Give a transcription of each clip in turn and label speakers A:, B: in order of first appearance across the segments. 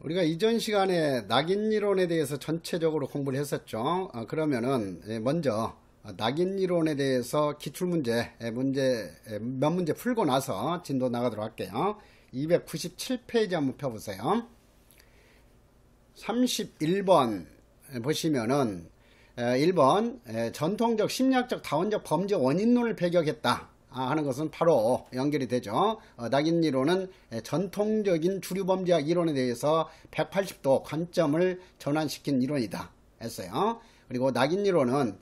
A: 우리가 이전 시간에 낙인이론에 대해서 전체적으로 공부를 했었죠. 그러면은 먼저 낙인이론에 대해서 기출문제 몇 문제 풀고 나서 진도 나가도록 할게요. 297페이지 한번 펴보세요. 31번 보시면은 1번 전통적 심리학적 다원적 범죄 원인론을 배격했다 하는 것은 바로 연결이 되죠. 낙인이론은 전통적인 주류범죄학 이론에 대해서 180도 관점을 전환시킨 이론이다 했어요. 그리고 낙인이론은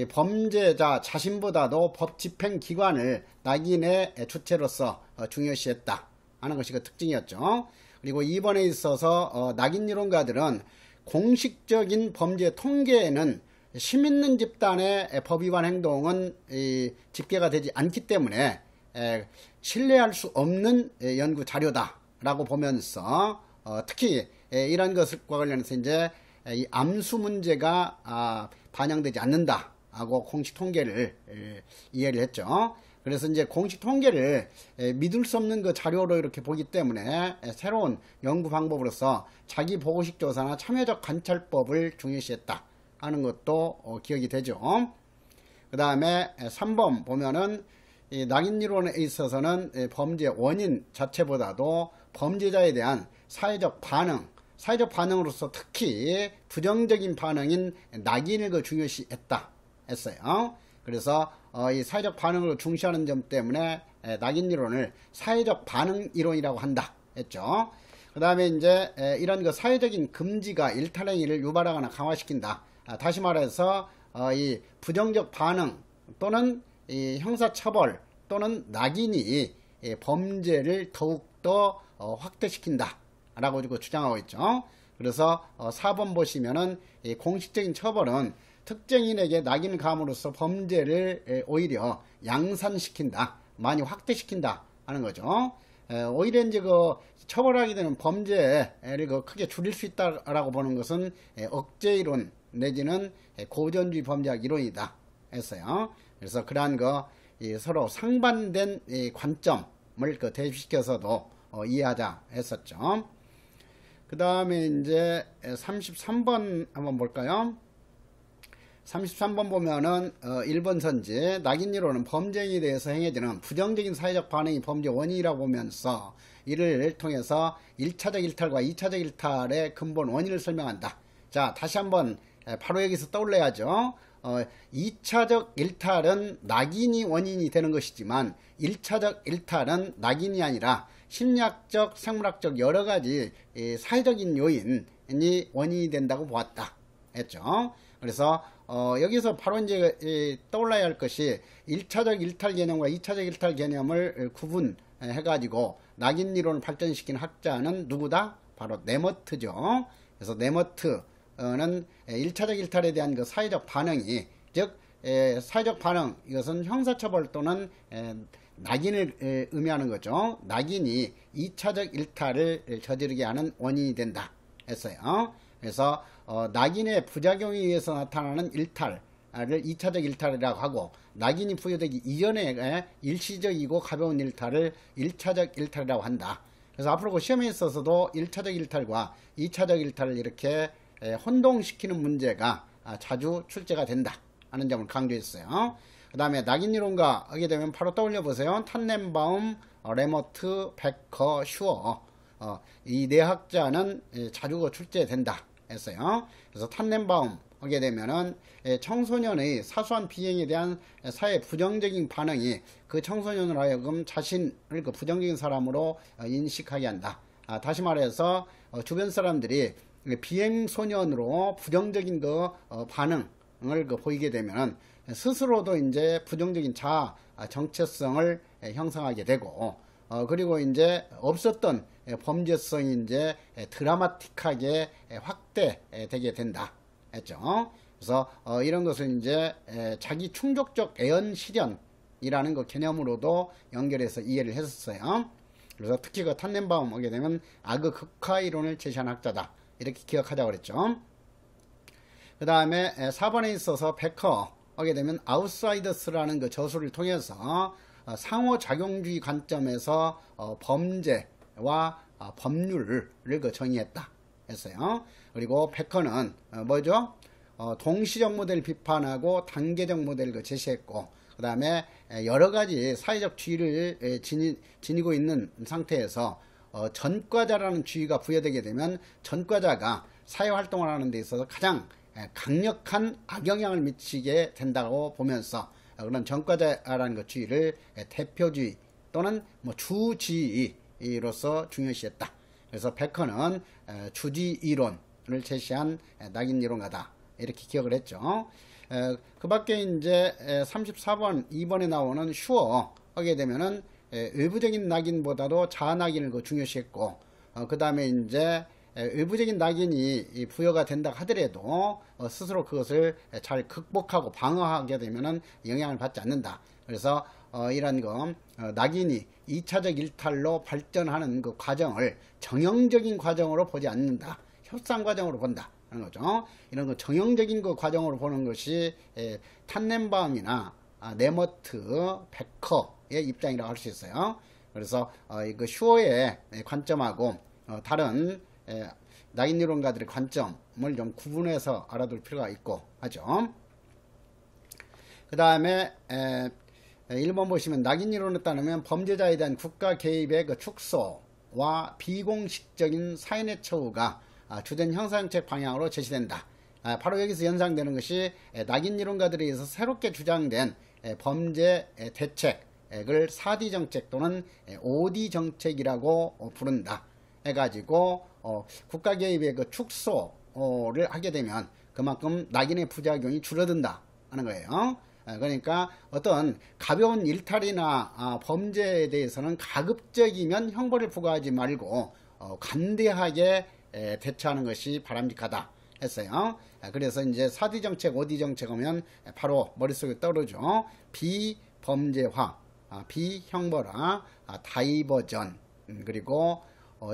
A: 범죄자 자신보다도 법집행기관을 낙인의 주체로서 중요시했다 하는 것이 그 특징이었죠. 그리고 2번에 있어서 낙인이론가들은 공식적인 범죄 통계에는 힘 있는 집단의 법 위반 행동은 집계가 되지 않기 때문에 신뢰할 수 없는 연구 자료다라고 보면서 특히 이런 것과 관련해서 이제 이 암수 문제가 반영되지 않는다하고 공식 통계를 이해를 했죠. 그래서 이제 공식 통계를 믿을 수 없는 그 자료로 이렇게 보기 때문에 새로운 연구 방법으로서 자기 보고식 조사나 참여적 관찰법을 중요시했다 하는 것도 기억이 되죠. 그 다음에 3번 보면은 이 낙인이론에 있어서는 범죄 원인 자체보다도 범죄자에 대한 사회적 반응으로서 특히 부정적인 반응인 낙인을 중요시했다 했어요. 그래서 이 사회적 반응을 중시하는 점 때문에 낙인이론을 사회적 반응 이론이라고 한다 했죠. 그 다음에 이제 이런 그 사회적인 금지가 일탈행위를 유발하거나 강화시킨다. 다시 말해서 이 부정적 반응 또는 이 형사처벌 또는 낙인이 범죄를 더욱더 확대시킨다 라고 주장하고 있죠. 그래서 4번 보시면은 이 공식적인 처벌은 특정인에게 낙인을 감으로써 범죄를 오히려 양산시킨다, 많이 확대시킨다 하는 거죠. 오히려 이제 그 처벌하게 되는 범죄를 크게 줄일 수 있다라고 보는 것은 억제이론 내지는 고전주의 범죄학 이론이다 했어요. 그래서 그러한 서로 상반된 관점을 대입시켜서도 이해하자 했었죠. 그 다음에 이제 33번 한번 볼까요? 33번 보면은 1번 선지 낙인이론은 범죄에 대해서 행해지는 부정적인 사회적 반응이 범죄 원인이라고 보면서 이를 통해서 1차적 일탈과 2차적 일탈의 근본 원인을 설명한다. 자, 다시 한번 바로 여기서 떠올려야죠. 2차적 일탈은 낙인이 원인이 되는 것이지만 1차적 일탈은 낙인이 아니라 심리학적, 생물학적 여러 가지 사회적인 요인이 원인이 된다고 보았다 했죠. 그래서 여기서 바로 이제 떠올라야 할 것이 1차적 일탈 개념과 2차적 일탈 개념을 구분해 가지고 낙인 이론을 발전시킨 학자는 누구다? 바로 네머트죠. 그래서 네머트는 1차적 일탈에 대한 그 사회적 반응이, 즉 사회적 반응, 이것은 형사처벌 또는 낙인을 의미하는 거죠. 낙인이 2차적 일탈을 저지르게 하는 원인이 된다 했어요. 그래서 낙인의 부작용에 의해서 나타나는 일탈을 2차적 일탈이라고 하고, 낙인이 부여되기 이전에 일시적이고 가벼운 일탈을 1차적 일탈이라고 한다. 그래서 앞으로 그 시험에 있어서도 1차적 일탈과 2차적 일탈을 이렇게 혼동시키는 문제가 자주 출제가 된다 하는 점을 강조했어요. 그 다음에 낙인이론가 하게 되면 바로 떠올려 보세요. 탄넨바움, 레머트, 베커, 슈어, 이 네 학자는 자주 출제된다 했어요. 그래서 탄넨바움 하게 되면은 청소년의 사소한 비행에 대한 사회 부정적인 반응이 그 청소년을 하여금 자신을 그 부정적인 사람으로 인식하게 한다. 다시 말해서 주변 사람들이 비행 소년으로 부정적인 반응을 보이게 되면 스스로도 이제 부정적인 자아 정체성을 형성하게 되고, 그리고 이제 없었던 범죄성이 이제 드라마틱하게 확대되게 된다 했죠. 그래서 이런 것을 이제 자기 충족적 애연 실현이라는 그 개념으로도 연결해서 이해를 했었어요. 그래서 특히 그 탄넨바움 하게 되면 악의 극화 이론을 제시한 학자다 이렇게 기억하자고 그랬죠. 그 다음에 4번에 있어서 베커 하게 되면 아웃사이더스라는 그 저술을 통해서 상호작용주의 관점에서 범죄와 법률을 정의했다 했어요. 그리고 베컨은 뭐죠? 동시적 모델 비판하고 단계적 모델을 제시했고, 그 다음에 여러 가지 사회적 주의를 지니고 있는 상태에서 전과자라는 주의가 부여되게 되면 전과자가 사회활동을 하는 데 있어서 가장 강력한 악영향을 미치게 된다고 보면서 그런 전과자라는 것 주의를 대표주의 또는 뭐 주지의로서 중요시했다. 그래서 베컨은 주지 이론을 제시한 낙인 이론가다. 이렇게 기억을 했죠. 그 밖에 이제 34번, 2번에 나오는 슈어 하게 되면은 외부적인 낙인보다도 자아 낙인을 중요시했고, 그 다음에 이제 외부적인 낙인이 부여가 된다 하더라도 스스로 그것을 잘 극복하고 방어하게 되면은 영향을 받지 않는다. 그래서 이런 거 낙인이 2차적 일탈로 발전하는 그 과정을 정형적인 과정으로 보지 않는다. 협상 과정으로 본다 하는 거죠. 이런 거 정형적인 그 과정으로 보는 것이 탄넨바움이나 네머트, 베커의 입장이라고 할 수 있어요. 그래서 그 슈어의 관점하고 다른 낙인 이론가들의 관점을 좀 구분해서 알아둘 필요가 있고 하죠. 그 다음에 1번 보시면 낙인 이론에 따르면 범죄자에 대한 국가 개입의 그 축소와 비공식적인 사인의 처우가 주된 형사정책 방향으로 제시된다. 바로 여기서 연상되는 것이 낙인 이론가들에 의해서 새롭게 주장된 범죄 대책을 4D 정책 또는 5D 정책이라고 부른다. 해가지고 국가 개입의 그 축소를 하게 되면 그만큼 낙인의 부작용이 줄어든다 하는 거예요. 그러니까 어떤 가벼운 일탈이나 범죄에 대해서는 가급적이면 형벌을 부과하지 말고 관대하게 대처하는 것이 바람직하다 했어요. 그래서 이제 4D 정책, 5D 정책 하면 바로 머릿속에 떠오르죠. 비범죄화, 비형벌화, 다이버전, 그리고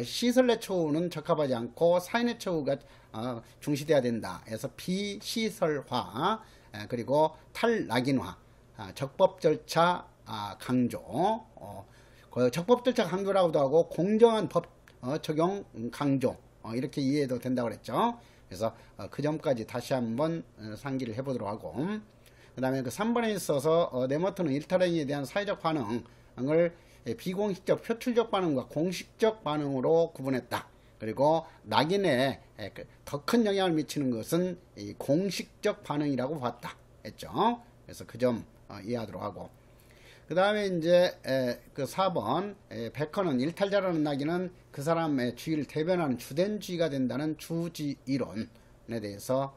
A: 시설 내 처우는 적합하지 않고 사인의 처우가 중시돼야 된다. 그래서 비시설화, 그리고 탈낙인화, 적법 절차 강조, 적법 절차 강조라고도 하고 공정한 법 적용 강조, 이렇게 이해해도 된다고 그랬죠. 그래서 그 점까지 다시 한번 상기를 해보도록 하고, 그 다음에 그 3번에 있어서 네머트는 일탈행위에 대한 사회적 반응을 비공식적 표출적 반응과 공식적 반응으로 구분했다. 그리고 낙인에 더 큰 영향을 미치는 것은 이 공식적 반응이라고 봤다 했죠. 그래서 그 점 이해하도록 하고, 그 다음에 이제 그 4번 베컨은 일탈자라는 낙인은 그 사람의 주의를 대변하는 주된 주의가 된다는 주지 이론에 대해서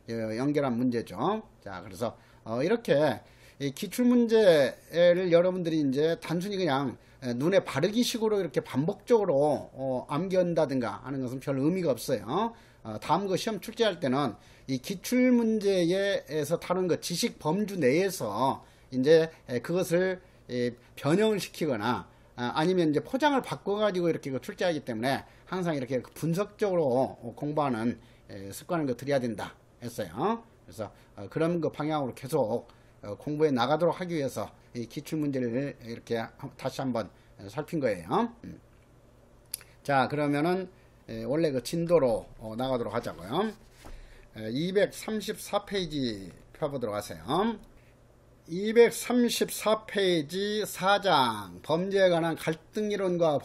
A: 연결한 문제죠. 자, 그래서 이렇게 이 기출문제를 여러분들이 이제 단순히 그냥 눈에 바르기 식으로 이렇게 반복적으로 암기한다든가 하는 것은 별 의미가 없어요. 다음 거 시험 출제할 때는 이 기출문제에서 다룬 그 지식 범주 내에서 이제 그것을 변형을 시키거나 아니면 이제 포장을 바꿔가지고 이렇게 출제하기 때문에 항상 이렇게 분석적으로 공부하는 습관을 들여야 된다 했어요. 그래서 그런 그 방향으로 계속 공부해 나가도록 하기 위해서 이 기출문제를 이렇게 다시 한번 살핀 거예요. 자, 그러면은 원래 그 진도로 나가도록 하자고요. 234페이지 펴보도록 하세요. 234페이지 4장 범죄에 관한 갈등이론과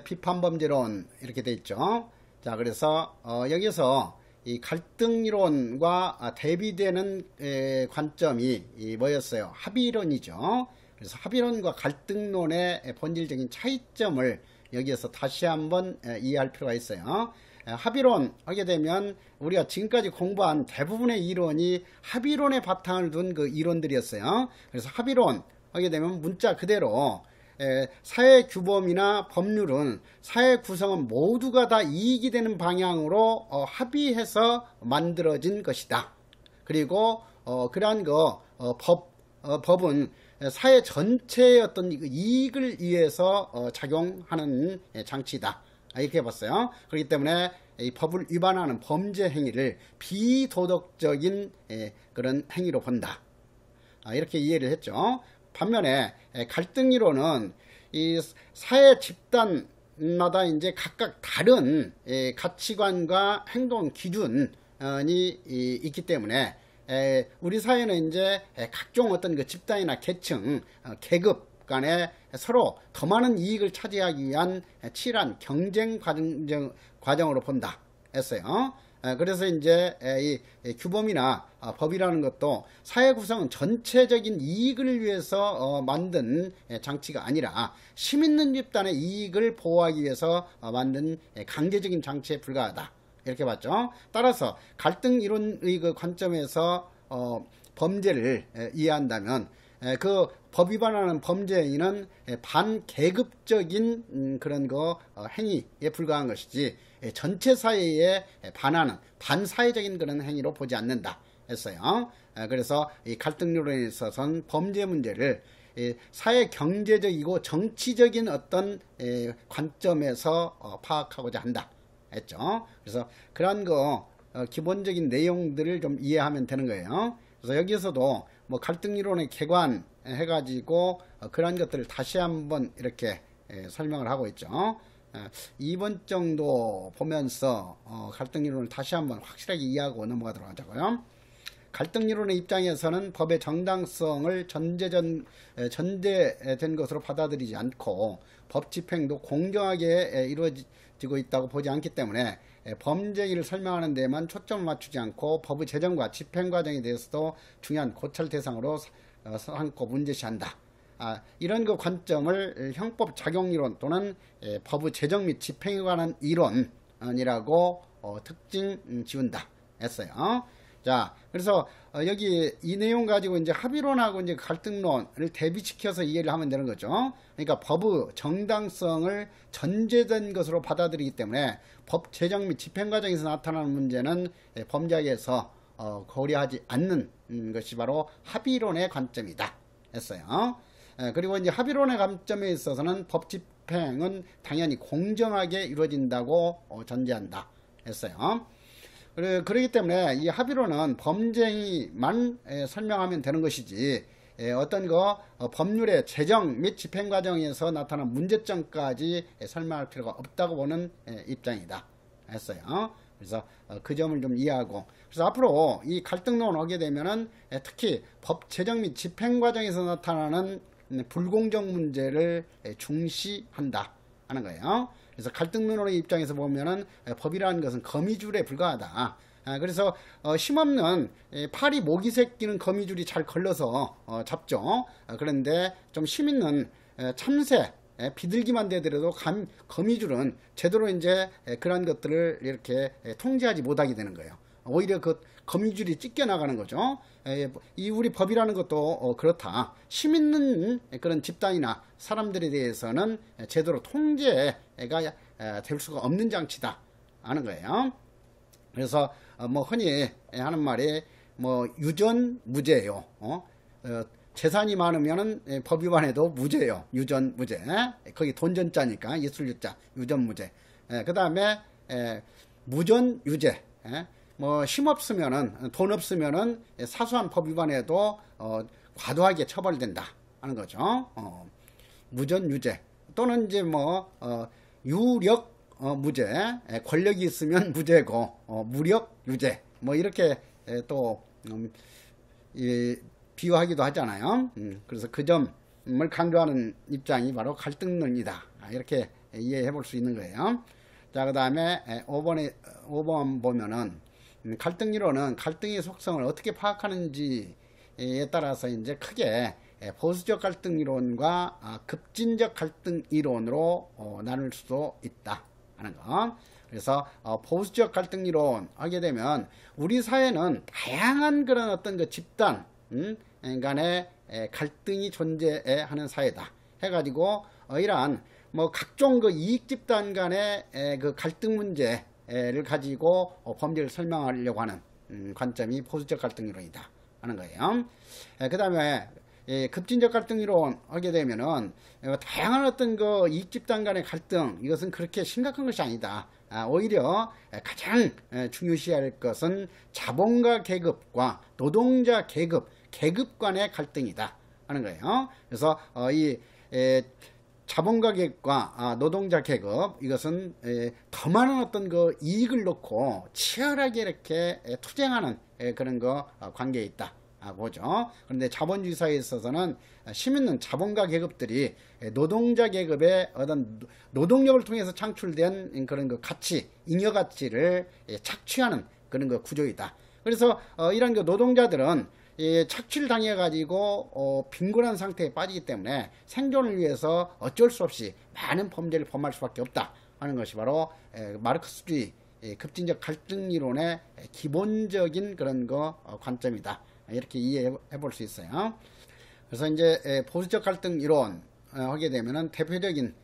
A: 비판범죄론 이렇게 돼 있죠. 자, 그래서 여기서 이 갈등이론과 대비되는 관점이 뭐였어요? 합의론이죠. 그래서 합의론과 갈등론의 본질적인 차이점을 여기에서 다시 한번 이해할 필요가 있어요. 합의론 하게 되면 우리가 지금까지 공부한 대부분의 이론이 합의론에 바탕을 둔 그 이론들이었어요. 그래서 합의론 하게 되면 문자 그대로 사회 규범이나 법률은 사회 구성원 모두가 다 이익이 되는 방향으로 합의해서 만들어진 것이다. 그리고 그러한 법은 사회 전체의 어떤 이익을 위해서 작용하는 장치다. 이렇게 봤어요. 그렇기 때문에 이 법을 위반하는 범죄 행위를 비도덕적인 그런 행위로 본다. 이렇게 이해를 했죠. 반면에 갈등이론은 이 사회 집단 사람마다 이제 각각 다른 가치관과 행동 기준이 있기 때문에 우리 사회는 이제 각종 어떤 그 집단이나 계층, 계급 간에 서로 더 많은 이익을 차지하기 위한 치열한 경쟁 과정으로 본다 했어요. 그래서 이제 이 규범이나 법이라는 것도 사회 구성은 전체적인 이익을 위해서 만든 장치가 아니라 힘 있는 집단의 이익을 보호하기 위해서 만든 강제적인 장치에 불과하다, 이렇게 봤죠. 따라서 갈등 이론의 그 관점에서 범죄를 이해한다면 그 법 위반하는 범죄인은 반계급적인 그런 행위에 불과한 것이지 전체 사회에 반하는 반사회적인 그런 행위로 보지 않는다 했어요. 그래서 이 갈등론에 있어서는 범죄 문제를 사회 경제적이고 정치적인 어떤 관점에서 파악하고자 한다 했죠. 그래서 그런 기본적인 내용들을 좀 이해하면 되는 거예요. 그래서 여기서도 뭐 갈등 이론의 개관 해가지고 그런 것들을 다시 한번 이렇게 설명을 하고 있죠. 2번 정도 보면서 갈등 이론을 다시 한번 확실하게 이해하고 넘어가도록 하자고요. 갈등 이론의 입장에서는 법의 정당성을 전제된 것으로 받아들이지 않고 법 집행도 공정하게 이루어지고 있다고 보지 않기 때문에 범죄를 설명하는 데만 초점을 맞추지 않고 법의 제정과 집행 과정에 대해서도 중요한 고찰 대상으로 삼고 문제시한다. 이런 그 관점을 형법 작용 이론 또는 법의 제정 및 집행에 관한 이론이라고 특징 지운다 했어요. 자, 그래서 여기 이 내용 가지고 이제 합의론하고 이제 갈등론을 대비시켜서 이해를 하면 되는 거죠. 그러니까 법의 정당성을 전제된 것으로 받아들이기 때문에 법 제정 및 집행 과정에서 나타나는 문제는 범죄학에서 고려하지 않는 것이 바로 합의론의 관점이다 했어요. 그리고 이제 합의론의 관점에 있어서는 법 집행은 당연히 공정하게 이루어진다고 전제한다 했어요. 그렇기 때문에 이 합의론은 범죄만 설명하면 되는 것이지 어떤 법률의 제정 및 집행 과정에서 나타난 문제점까지 설명할 필요가 없다고 보는 입장이다 했어요. 그래서 그 점을 좀 이해하고, 그래서 앞으로 이 갈등론을 하게 되면은 특히 법 제정 및 집행 과정에서 나타나는 불공정 문제를 중시한다 하는 거예요. 그래서 갈등론의 입장에서 보면은 법이라는 것은 거미줄에 불과하다. 그래서 힘없는 파리 모기 새끼는 거미줄이 잘 걸러서 잡죠. 그런데 좀 힘있는 참새 비둘기만 되더라도 거미줄은 제대로 이제 그런 것들을 이렇게 통제하지 못하게 되는 거예요. 오히려 그 거미줄이 찢겨 나가는 거죠. 이 우리 법이라는 것도 그렇다. 힘 있는 그런 집단이나 사람들에 대해서는 제대로 통제가 될 수가 없는 장치다 하는 거예요. 그래서 뭐 흔히 하는 말이 뭐 유전무죄예요. 재산이 많으면은 법 위반해도 무죄예요. 유전무죄. 거기 돈전자니까 이술유자 유전무죄. 그 다음에 무전유죄. 뭐 힘 없으면은 돈 없으면은 사소한 법 위반에도 과도하게 처벌된다 하는 거죠. 무전유죄 또는 이제 뭐 유력 무죄, 권력이 있으면 무죄고 무력유죄 뭐 이렇게 또 비유하기도 하잖아요. 그래서 그 점을 강조하는 입장이 바로 갈등론이다. 이렇게 이해해 볼 수 있는 거예요. 자, 그 다음에 5번 보면은 갈등이론은 갈등의 속성을 어떻게 파악하는지에 따라서 이제 크게 보수적 갈등 이론과 급진적 갈등 이론으로 나눌 수도 있다 하는 거. 그래서 보수적 갈등 이론 하게 되면 우리 사회는 다양한 그런 어떤 그 집단 간의 갈등이 존재하는 사회다 해가지고 이러한 뭐 각종 그 이익 집단 간의 그 갈등 문제를 가지고 범죄를 설명하려고 하는 관점이 보수적 갈등 이론이다 하는 거예요. 그 다음에 급진적 갈등 이론 하게 되면은 다양한 어떤 그 이익 집단 간의 갈등, 이것은 그렇게 심각한 것이 아니다. 오히려 가장 중요시할 것은 자본가 계급과 노동자 계급 간의 갈등이다 하는 거예요. 그래서 이 자본가 계급과 노동자 계급, 이것은 더 많은 어떤 그 이익을 놓고 치열하게 이렇게 투쟁하는 그런 거 관계에 있다 보죠. 그런데 자본주의 사회에 있어서는 힘있는 자본가 계급들이 노동자 계급의 어떤 노동력을 통해서 창출된 그런 그 가치, 잉여 가치를 착취하는 그런 그 구조이다. 그래서 이런 그 노동자들은 착취를 당해가지고 빈곤한 상태에 빠지기 때문에 생존을 위해서 어쩔 수 없이 많은 범죄를 범할 수밖에 없다 하는 것이 바로 마르크스주의 급진적 갈등 이론의 기본적인 그런 거 관점이다. 이렇게 이해해 볼 수 있어요. 그래서 이제 보수적 갈등 이론 하게 되면은 대표적인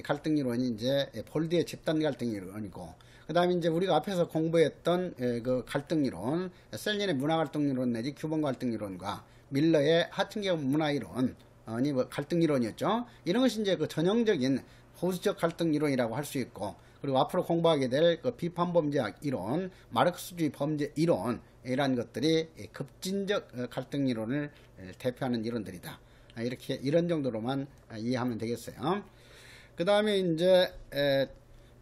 A: 갈등 이론이 이제 볼드의 집단 갈등 이론이고, 그 다음에 이제 우리가 앞에서 공부했던 그 갈등 이론, 셀린의 문화 갈등 이론 내지 규범 갈등 이론과 밀러의 하층계급 문화 이론이 뭐 갈등 이론이었죠. 이런 것이 이제 그 전형적인 보수적 갈등 이론이라고 할 수 있고, 그리고 앞으로 공부하게 될 그 비판 범죄학 이론, 마르크스주의 범죄 이론이라는 것들이 급진적 갈등 이론을 대표하는 이론들이다. 이렇게 이런 정도로만 이해하면 되겠어요. 그 다음에 이제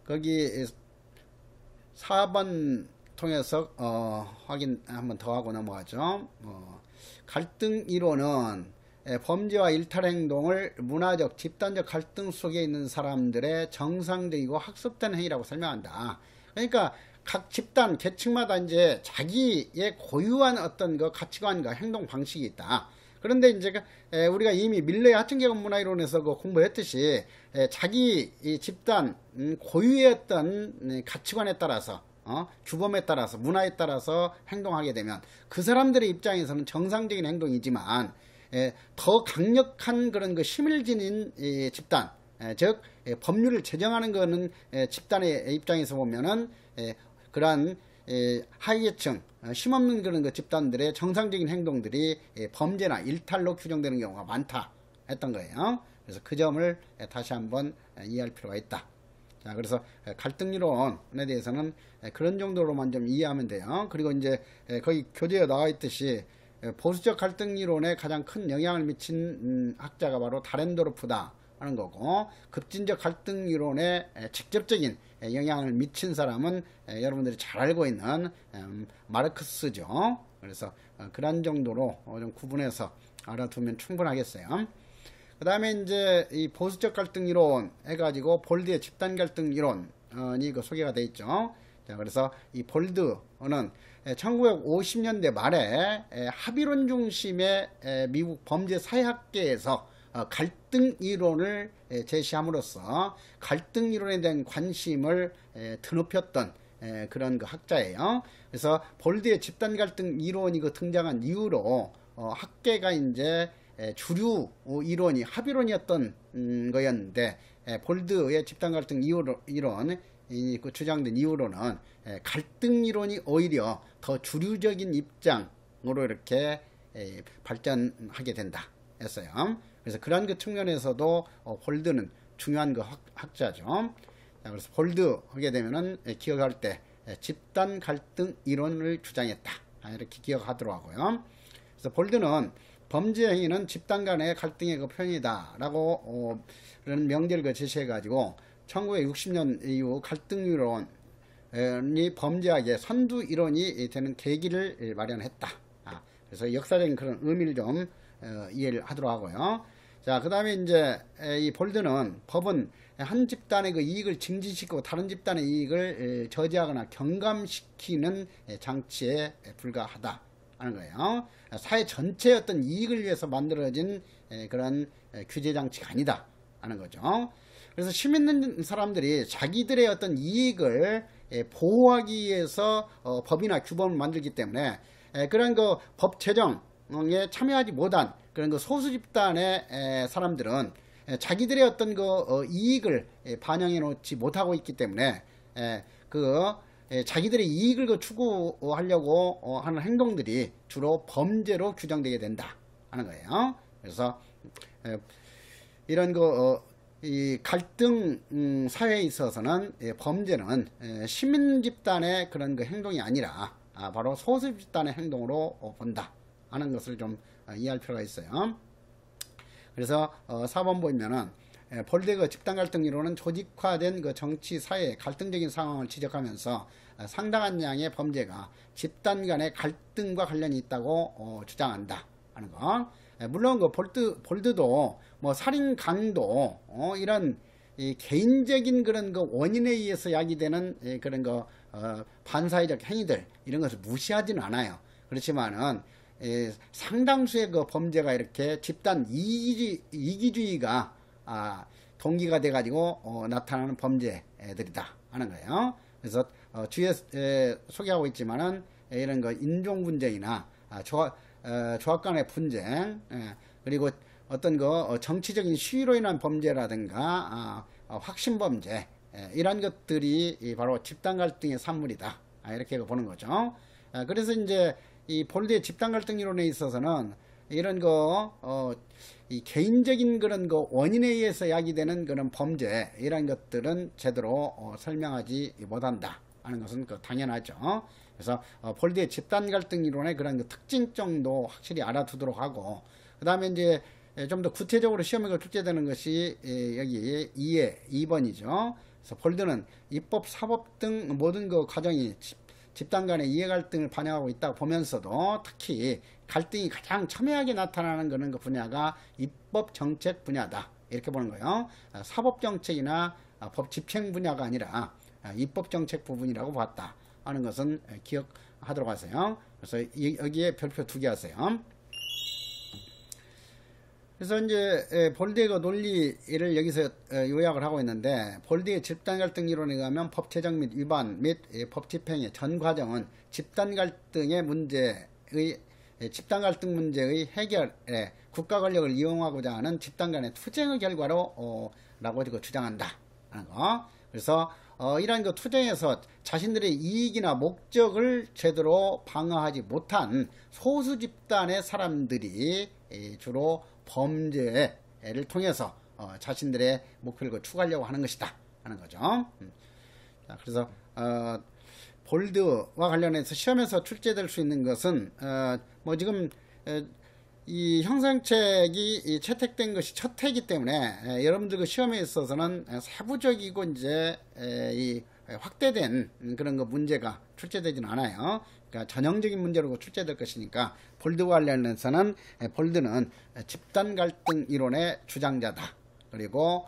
A: 거기 4번 통해서 확인 한번 더 하고 넘어가죠. 갈등 이론은 범죄와 일탈 행동을 문화적, 집단적 갈등 속에 있는 사람들의 정상적이고 학습된 행위라고 설명한다. 그러니까 각 집단, 계층마다 이제 자기의 고유한 어떤 그 가치관과 행동 방식이 있다. 그런데 이제 우리가 이미 밀러의 하층계급 문화이론에서 그 공부했듯이 자기 이 집단 고유의 어떤 가치관에 따라서 규범에 따라서 문화에 따라서 행동하게 되면 그 사람들의 입장에서는 정상적인 행동이지만 더 강력한 그런 그 힘을 지닌 집단, 즉 법률을 제정하는 거는 집단의 입장에서 보면은 그러한 하위계층, 힘없는 그런 그 집단들의 정상적인 행동들이 범죄나 일탈로 규정되는 경우가 많다 했던 거예요. 그래서 그 점을 다시 한번 이해할 필요가 있다. 자, 그래서 갈등 이론에 대해서는 그런 정도로만 좀 이해하면 돼요. 그리고 이제 거기 교재에 나와 있듯이 보수적 갈등 이론에 가장 큰 영향을 미친 학자가 바로 다렌도르프다 하는 거고, 급진적 갈등 이론에 직접적인 영향을 미친 사람은 여러분들이 잘 알고 있는 마르크스죠. 그래서 그런 정도로 좀 구분해서 알아두면 충분하겠어요. 그 다음에 이제 이 보수적 갈등 이론 해가지고 볼드의 집단 갈등 이론이 소개가 되어 있죠. 자, 그래서 이 볼드는 1950년대 말에 합의론 중심의 미국 범죄 사회학계에서 갈등 이론을 제시함으로써 갈등 이론에 대한 관심을 드높였던 그런 그 학자예요. 그래서 볼드의 집단 갈등 이론이 등장한 이후로 학계가 이제 주류 이론이 합의론이었던 거였는데, 볼드의 집단 갈등 이론이 주장된 이후로는 갈등 이론이 오히려 더 주류적인 입장으로 이렇게 발전하게 된다 했어요. 그래서 그런 그 측면에서도 볼드는 중요한 그 학자죠. 그래서 볼드 하게 되면은 기억할 때 집단 갈등 이론을 주장했다, 이렇게 기억하도록 하고요. 그래서 볼드는 범죄 행위는 집단 간의 갈등의 그 표현이다라고 그런 명제를 제시해 가지고 1960년 이후 갈등 이론이 범죄학의 선두 이론이 되는 계기를 마련했다. 그래서 역사적인 그런 의미를 좀 이해를 하도록 하고요. 자, 그 다음에 이제 이 볼드는 법은 한 집단의 그 이익을 증진시키고 다른 집단의 이익을 저지하거나 경감시키는 장치에 불과하다 하는 거예요. 사회 전체의 어떤 이익을 위해서 만들어진 그런 규제 장치가 아니다 하는 거죠. 그래서 힘 있는 사람들이 자기들의 어떤 이익을 보호하기 위해서 법이나 규범을 만들기 때문에 그런 그 법 제정에 참여하지 못한 그런 그 소수 집단의 사람들은 자기들의 어떤 그 이익을 반영해 놓지 못하고 있기 때문에 자기들의 이익을 추구하려고 하는 행동들이 주로 범죄로 규정되게 된다 하는 거예요. 그래서 이런 이 갈등 사회에 있어서는 범죄는 시민 집단의 그런 그 행동이 아니라 바로 소수 집단의 행동으로 본다 하는 것을 좀 이해할 필요가 있어요. 그래서 4번 보면은 볼드의 집단 갈등 이론은 조직화된 그 정치 사회 갈등적인 상황을 지적하면서 상당한 양의 범죄가 집단 간의 갈등과 관련이 있다고 주장한다 하는 거. 물론 그 볼드도 뭐 살인 강도 이런 이 개인적인 그런 그 원인에 의해서 야기되는 그런 거 반사회적 행위들 이런 것을 무시하지는 않아요. 그렇지만은 상당수의 그 범죄가 이렇게 집단 이기주의가 동기가 돼가지고 나타나는 범죄들이다 하는 거예요. 그래서 뒤에 소개하고 있지만은 이런 거 인종 분쟁이나 조합 간의 분쟁 그리고 어떤 거 정치적인 시위로 인한 범죄라든가 확신 범죄 이런 것들이 바로 집단 갈등의 산물이다 이렇게 보는 거죠. 그래서 이제 이 볼드의 집단 갈등 이론에 있어서는 이런 이 개인적인 그런 거 원인에 의해서 야기되는 그런 범죄 이런 것들은 제대로 설명하지 못한다 하는 것은 당연하죠. 그래서 볼드의 집단 갈등 이론의 그런 특징 정도 확실히 알아두도록 하고, 그 다음에 이제 좀 더 구체적으로 시험에 출제되는 것이 여기 2번이죠. 그래서 볼드는 입법, 사법 등 모든 그 과정이 집단 간의 이해 갈등을 반영하고 있다고 보면서도 특히 갈등이 가장 첨예하게 나타나는 그런 그 분야가 입법 정책 분야다 이렇게 보는 거예요. 사법 정책이나 법 집행 분야가 아니라 입법 정책 부분이라고 봤다 하는 것은 기억하도록 하세요. 그래서 여기에 별표 2개 하세요. 그래서 이제 볼드의 그 논리를 여기서 요약을 하고 있는데, 볼드의 집단 갈등 이론에 의하면 법 제정 및 위반 및 법 집행의 전 과정은 집단 갈등 문제의 해결에 국가 권력을 이용하고자 하는 집단 간의 투쟁의 결과로 라고 주장한다 하는 거. 그래서 이러한 그 투쟁에서 자신들의 이익이나 목적을 제대로 방어하지 못한 소수 집단의 사람들이 주로 범죄를 통해서 자신들의 목표를 추구하려고 하는 것이다 하는 거죠. 자, 그래서 볼드와 관련해서 시험에서 출제될 수 있는 것은 뭐 지금 이 형성책이 채택된 것이 첫 해이기 때문에 여러분들 그 시험에 있어서는 세부적이고 이제 이 확대된 그런 거 문제가 출제되지는 않아요. 그러니까 전형적인 문제로 출제될 것이니까, 볼드와 관련해서는 볼드는 집단 갈등 이론의 주장자다. 그리고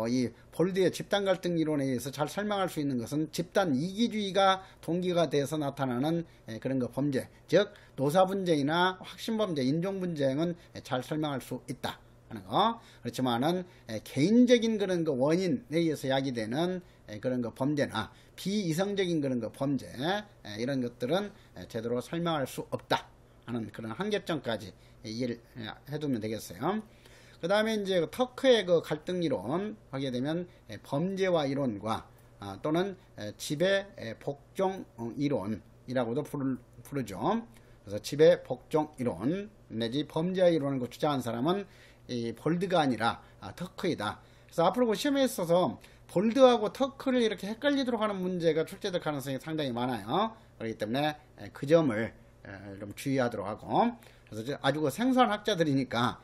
A: 이 볼드의 집단 갈등 이론에 의해서 잘 설명할 수 있는 것은 집단 이기주의가 동기가 돼서 나타나는 그런 거 범죄, 즉 노사 분쟁이나 확신 범죄, 인종 분쟁은 잘 설명할 수 있다 하는 거. 그렇지만은 개인적인 그런 거 원인에 의해서 야기되는 그런 거 범죄나 비이성적인 그런 거 범죄 이런 것들은 제대로 설명할 수 없다 하는 그런 한계점까지 이해를 해두면 되겠어요. 그 다음에 이제 터크의 그 갈등 이론 하게 되면 범죄와 이론과 또는 지배 복종 이론이라고도 부르죠. 그래서 지배 복종 이론 내지 범죄와 이론을 주장한 사람은 이 볼드가 아니라 터크이다. 그래서 앞으로 그 시험에 있어서 볼드하고 터크를 이렇게 헷갈리도록 하는 문제가 출제될 가능성이 상당히 많아요. 그렇기 때문에 그 점을 좀 주의하도록 하고, 그래서 아주 그 생소한 학자들이니까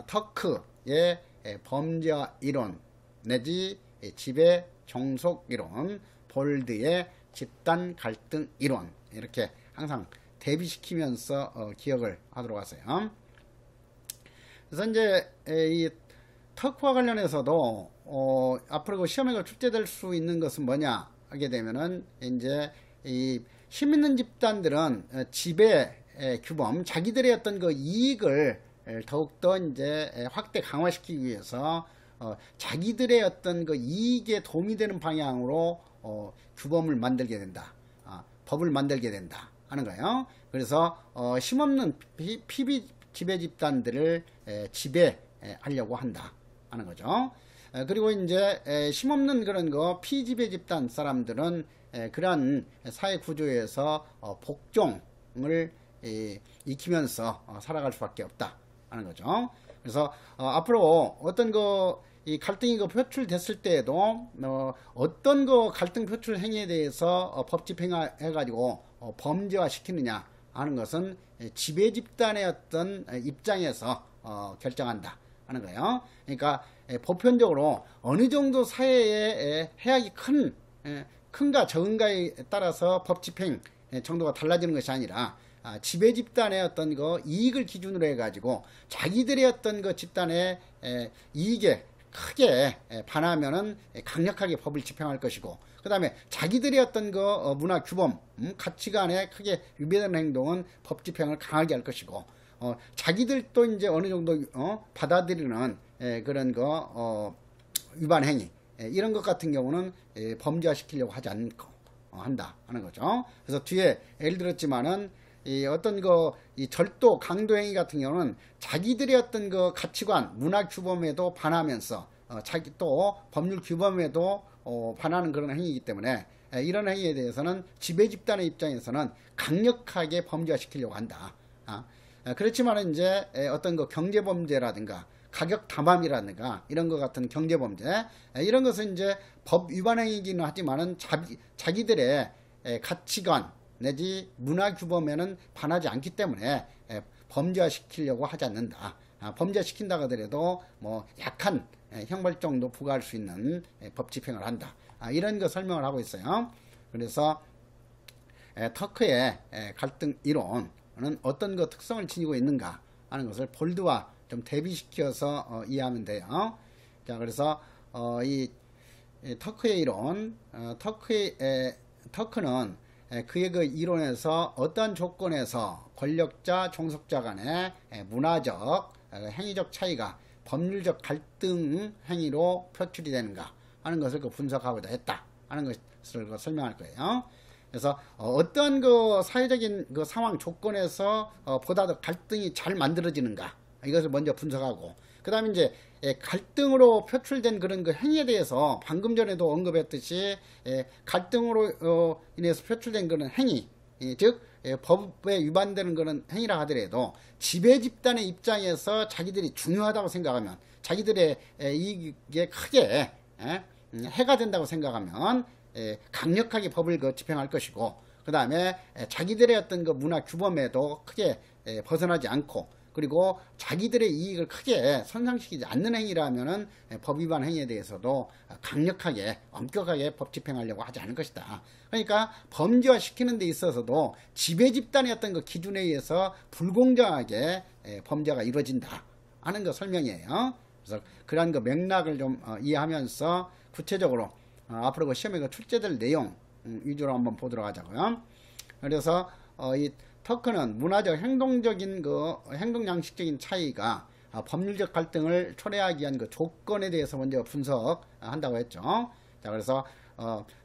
A: 터크의 범죄와 이론 내지 지배 종속 이론, 볼드의 집단 갈등 이론 이렇게 항상 대비시키면서 기억을 하도록 하세요. 그래서 이제 이 터크와 관련해서도 앞으로 그 시험에 출제될 수 있는 것은 뭐냐 하게 되면은 이제 이 힘 있는 집단들은 지배 규범, 자기들의 어떤 그 이익을 더욱더 이제 확대 강화시키기 위해서 자기들의 어떤 그 이익에 도움이 되는 방향으로 규범을 만들게 된다, 법을 만들게 된다 하는 거예요. 그래서 힘없는 피비 지배 집단들을 지배하려고 한다 하는 거죠. 그리고 이제 힘없는 그런 거 피지배 집단 사람들은 그러한 사회 구조에서 복종을 익히면서 살아갈 수밖에 없다 하는 거죠. 그래서 앞으로 어떤 이 갈등이 표출됐을 때에도 어떤 갈등 표출 행위에 대해서 법 집행해 가지고 범죄화 시키느냐 하는 것은 지배 집단의 어떤 입장에서 결정한다 하는 거예요. 그러니까 보편적으로 어느 정도 사회에 해악이 큰가 적은가에 따라서 법 집행 정도가 달라지는 것이 아니라 지배 집단의 어떤 그 이익을 기준으로 해가지고 자기들의 어떤 그 집단의 이익에 크게 반하면은 강력하게 법을 집행할 것이고, 그 다음에 자기들의 어떤 그 문화 규범, 가치관에 크게 위배되는 행동은 법 집행을 강하게 할 것이고, 자기들도 이제 어느 정도 받아들이는 그런 거 위반 행위 이런 것 같은 경우는 범죄화시키려고 하지 않고 한다 하는 거죠. 그래서 뒤에 예를 들었지만은 이 어떤 이 절도 강도 행위 같은 경우는 자기들의 어떤 그 가치관 문화 규범에도 반하면서 자기 또 법률 규범에도 반하는 그런 행위이기 때문에 이런 행위에 대해서는 지배 집단의 입장에서는 강력하게 범죄화시키려고 한다. 그렇지만 이제 어떤 그 경제범죄라든가 가격 담합이라든가 이런 것 같은 경제범죄 이런 것은 이제 법 위반 행위이기는 하지만은 자기들의 가치관 내지 문화 규범에는 반하지 않기 때문에 범죄화시키려고 하지 않는다. 범죄화시킨다고 하더라도 뭐 약한 형벌 정도 부과할 수 있는 법 집행을 한다. 이런 거 설명을 하고 있어요. 그래서 터크의 갈등 이론은 어떤 거 특성을 지니고 있는가 하는 것을 볼드와 좀 대비시켜서 이해하면 돼요. 자, 그래서 이 터크의 이론, 터크는 그의 그 이론에서 어떠한 조건에서 권력자, 종속자 간의 문화적, 행위적 차이가 법률적 갈등 행위로 표출이 되는가 하는 것을 분석하고자 했다 하는 것을 설명할 거예요. 그래서 어떠한 그 사회적인 그 상황 조건에서 보다 더 갈등이 잘 만들어지는가 이것을 먼저 분석하고, 그 다음에 이제 갈등으로 표출된 그런 그 행위에 대해서 방금 전에도 언급했듯이 갈등으로 인해서 표출된 그런 행위, 즉 법에 위반되는 그런 행위라 하더라도 지배 집단의 입장에서 자기들이 중요하다고 생각하면, 자기들의 이익에 크게 해가 된다고 생각하면 강력하게 법을 집행할 것이고, 그 다음에 자기들의 어떤 그 문화 규범에도 크게 벗어나지 않고, 그리고 자기들의 이익을 크게 손상시키지 않는 행위라면은 법 위반 행위에 대해서도 강력하게 엄격하게 법 집행하려고 하지 않을 것이다. 그러니까 범죄화 시키는 데 있어서도 지배 집단의 어떤 그 기준에 의해서 불공정하게 범죄가 이루어진다 하는 거 설명이에요. 그래서 그러한 그 맥락을 좀 이해하면서 구체적으로 앞으로 그 시험에 그 출제될 내용 위주로 한번 보도록 하자고요. 그래서 이 터크는 문화적 행동적인 그 행동 양식적인 차이가 법률적 갈등을 초래하기 위한 그 조건에 대해서 먼저 분석한다고 했죠. 자, 그래서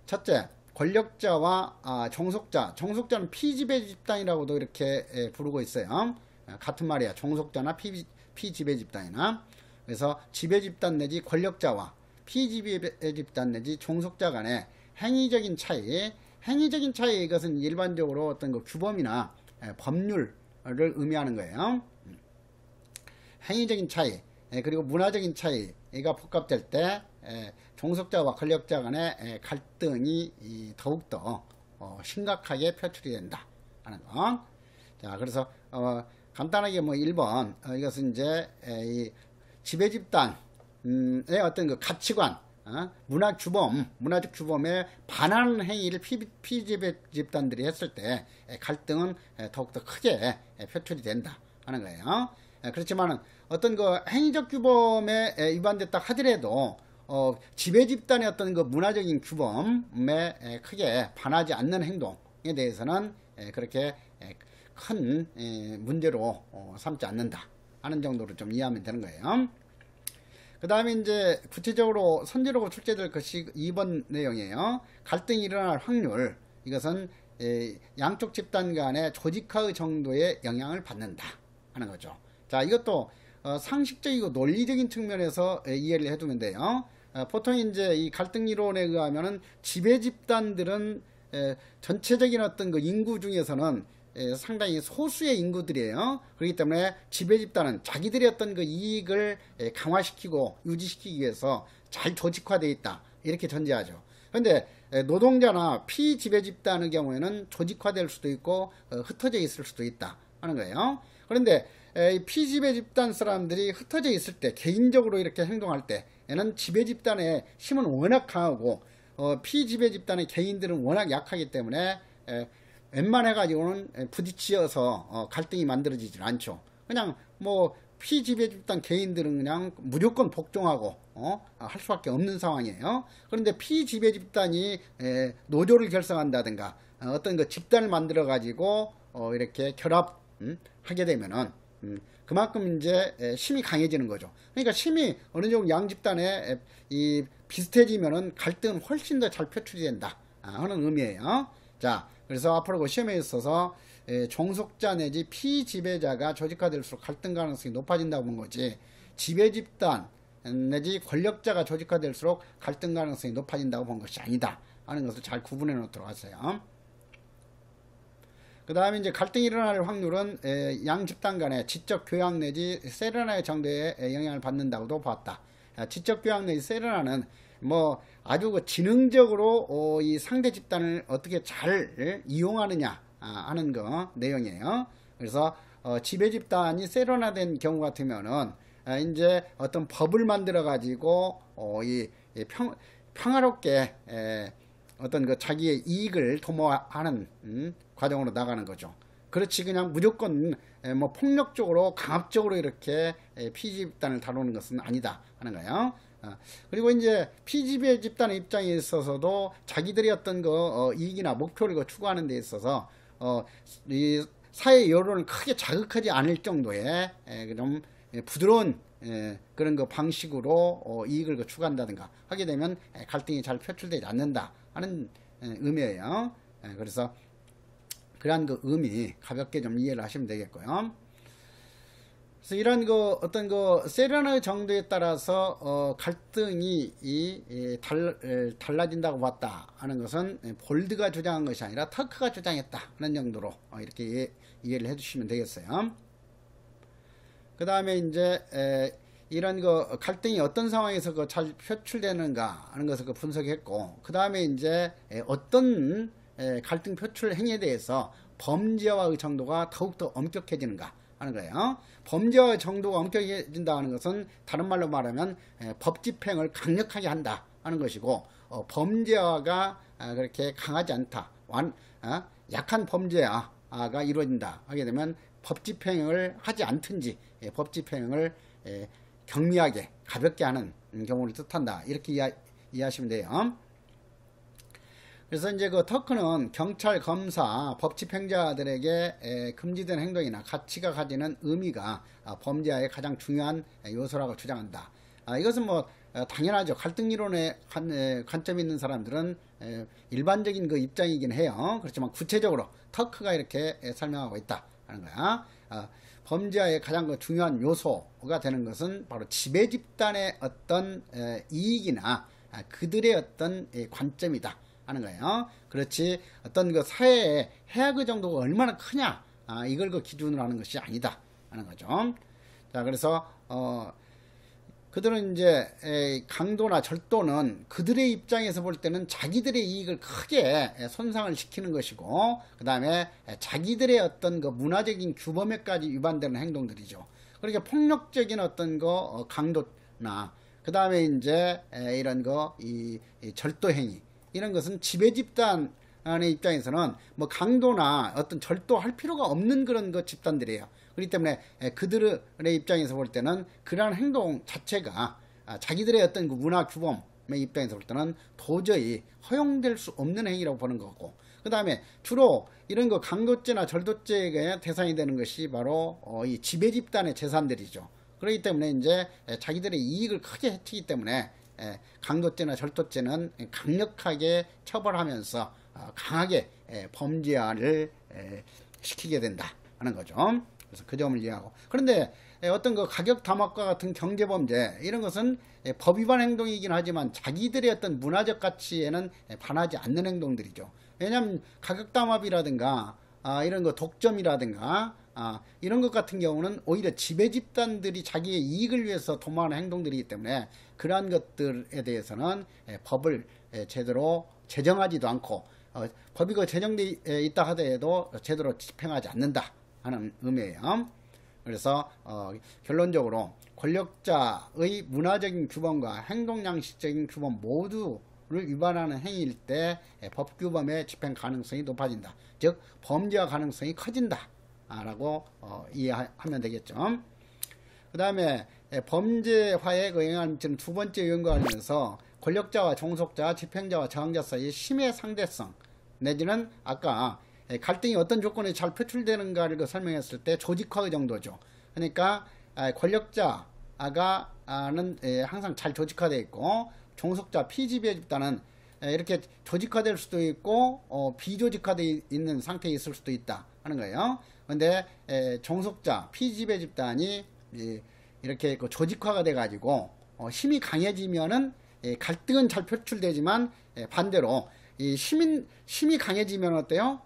A: 첫째, 권력자와 종속자는 피지배 집단이라고도 이렇게 부르고 있어요. 같은 말이야. 종속자나 피지배 집단이나. 그래서 지배 집단 내지 권력자와 피지배 집단 내지 종속자 간의 행위적인 차이, 이것은 일반적으로 어떤 그 규범이나 법률을 의미하는 거예요. 행위적인 차이, 그리고 문화적인 차이가 복합될 때 종속자와 권력자 간의 갈등이 더욱더 심각하게 표출이 된다 하는 거. 자, 그래서 간단하게 1번 이것은 이제 이 지배 집단의 어떤 그 가치관, 문화적 규범에 반하는 행위를 피지배 집단들이 했을 때 갈등은 더욱더 크게 표출이 된다 하는 거예요. 그렇지만은 어떤 그 행위적 규범에 위반됐다 하더라도 지배 집단의 어떤 그 문화적인 규범에 크게 반하지 않는 행동에 대해서는 그렇게 큰 문제로 삼지 않는다 하는 정도로 좀 이해하면 되는 거예요. 그 다음에 이제 구체적으로 선제로 출제될 것이 2번 내용이에요. 갈등이 일어날 확률, 이것은 양쪽 집단 간의 조직화의 정도에 영향을 받는다 하는 거죠. 자, 이것도 상식적이고 논리적인 측면에서 이해를 해두면 돼요. 보통 이제 이 갈등 이론에 의하면은 지배 집단들은 전체적인 어떤 그 인구 중에서는 상당히 소수의 인구들이에요. 그렇기 때문에 지배 집단은 자기들의 어떤 그 이익을 강화시키고 유지시키기 위해서 잘 조직화되어 있다 이렇게 전제하죠. 그런데 노동자나 피지배 집단의 경우에는 조직화될 수도 있고 흩어져 있을 수도 있다 하는 거예요. 그런데 이 피지배 집단 사람들이 흩어져 있을 때, 개인적으로 이렇게 행동할 때에는 지배 집단의 힘은 워낙 강하고 피지배 집단의 개인들은 워낙 약하기 때문에 웬만해가지고는 부딪혀서 갈등이 만들어지질 않죠. 그냥 뭐 피지배 집단 개인들은 그냥 무조건 복종하고 할 수밖에 없는 상황이에요. 그런데 피지배 집단이 노조를 결성한다든가 어떤 그 집단을 만들어 가지고 이렇게 결합하게 되면은 그만큼 이제 힘이 강해지는 거죠. 그러니까 힘이 어느 정도 양 집단에 이 비슷해지면은 갈등은 훨씬 더 잘 표출이 된다 하는 의미예요. 자, 그래서 앞으로 그 시험에 있어서 종속자 내지 피지배자가 조직화될수록 갈등 가능성이 높아진다고 본 거지, 지배 집단 내지 권력자가 조직화될수록 갈등 가능성이 높아진다고 본 것이 아니다 하는 것을 잘 구분해 놓도록 하세요. 그 다음에 이제 갈등이 일어날 확률은 양 집단 간의 지적 교양 내지 세련화의 정도에 영향을 받는다고도 봤다. 지적 교양 내지 세련화는 뭐 아주 그 지능적으로 이 상대 집단을 어떻게 잘 이용하느냐 하는 거 내용이에요. 그래서 지배 집단이 세련화된 경우 같으면은 이제 어떤 법을 만들어 가지고 평화롭게 어떤 그 자기의 이익을 도모하는 과정으로 나가는 거죠. 그렇지 그냥 무조건 뭐 폭력적으로 강압적으로 이렇게 피지 집단을 다루는 것은 아니다 하는 거예요. 그리고 이제 피지배 집단의 입장에 있어서도 자기들이 어떤 거 이익이나 목표를 추구하는 데 있어서 이 사회 여론을 크게 자극하지 않을 정도의 좀 부드러운 그런 거 방식으로 이익을 추구한다든가 하게 되면 갈등이 잘 표출되지 않는다 하는 의미예요. 그래서 그러한 그 의미 가볍게 좀 이해를 하시면 되겠고요. 그래서 이런 그 어떤 그 세련의 정도에 따라서 갈등이 달라진다고 봤다 하는 것은 볼드가 주장한 것이 아니라 터크가 주장했다 하는 정도로 이렇게 이해를 해주시면 되겠어요. 그 다음에 이제 이런 그 갈등이 어떤 상황에서 그 잘 표출되는가 하는 것을 그 분석했고, 그 다음에 이제 어떤 갈등 표출 행위에 대해서 범죄화의 정도가 더욱더 엄격해지는가 하는 거예요. 범죄화의 정도가 엄격해진다 하는 것은 다른 말로 말하면 법 집행을 강력하게 한다 하는 것이고, 범죄화가 그렇게 강하지 않다, 약한 범죄화가 이루어진다 하게 되면 법 집행을 하지 않든지 법 집행을 경미하게 가볍게 하는 경우를 뜻한다, 이렇게 이해하시면 돼요. 그래서 이제 그 터크는 경찰, 검사, 법집행자들에게 금지된 행동이나 가치가 가지는 의미가 범죄의 가장 중요한 요소라고 주장한다. 이것은 뭐 당연하죠. 갈등 이론에 관점이 있는 사람들은 일반적인 그 입장이긴 해요. 그렇지만 구체적으로 터크가 이렇게 설명하고 있다 하는 거야. 범죄의 가장 그 중요한 요소가 되는 것은 바로 지배 집단의 어떤 이익이나 그들의 어떤 관점이다 하는 거예요. 그렇지 어떤 그 사회의 해악의 정도가 얼마나 크냐 이걸 그 기준으로 하는 것이 아니다 하는 거죠. 자, 그래서 그들은 이제 강도나 절도는 그들의 입장에서 볼 때는 자기들의 이익을 크게 손상을 시키는 것이고, 그 다음에 자기들의 어떤 그 문화적인 규범에까지 위반되는 행동들이죠. 그러니까 폭력적인 어떤 거 강도나 그 다음에 이제 이런 거 이 절도 행위, 이런 것은 지배 집단의 입장에서는 뭐 강도나 어떤 절도할 필요가 없는 그런 그 집단들이에요. 그렇기 때문에 그들의 입장에서 볼 때는 그러한 행동 자체가 자기들의 어떤 그 문화 규범의 입장에서 볼 때는 도저히 허용될 수 없는 행위라고 보는 거고, 그 다음에 주로 이런 거 강도죄나 절도죄의 대상이 되는 것이 바로 이 지배 집단의 재산들이죠. 그렇기 때문에 이제 자기들의 이익을 크게 해치기 때문에 강도죄나 절도죄는 강력하게 처벌하면서 강하게 범죄화를 시키게 된다 하는 거죠. 그래서 그 점을 이해하고, 그런데 어떤 그 가격 담합과 같은 경제범죄 이런 것은 법 위반 행동이긴 하지만 자기들의 어떤 문화적 가치에는 반하지 않는 행동들이죠. 왜냐하면 가격 담합이라든가 이런 거 독점이라든가 이런 것 같은 경우는 오히려 지배 집단들이 자기의 이익을 위해서 도모하는 행동들이기 때문에 그러한 것들에 대해서는 법을 제대로 제정하지도 않고 법이 제정돼 있다 하더라도 제대로 집행하지 않는다 하는 의미예요. 그래서 결론적으로 권력자의 문화적인 규범과 행동 양식적인 규범 모두를 위반하는 행위일 때 법규범의 집행 가능성이 높아진다. 즉 범죄화 가능성이 커진다 라고 이해하면 되겠죠. 그 다음에 범죄화에 의한 두 번째 요인과 관련해서 권력자와 종속자, 집행자와 저항자 사이의 심의 상대성 내지는 아까 갈등이 어떤 조건에 잘 표출되는가를 설명했을 때 조직화의 정도죠. 그러니까 권력자가 항상 잘 조직화되어 있고 종속자, 피지배 집단은 이렇게 조직화될 수도 있고 비조직화되어 있는 상태에 있을 수도 있다 하는 거예요. 그런데 종속자, 피지배 집단이 이렇게 조직화가 돼 가지고 힘이 강해지면은 갈등은 잘 표출되지만 반대로 이 힘이 강해지면 어때요?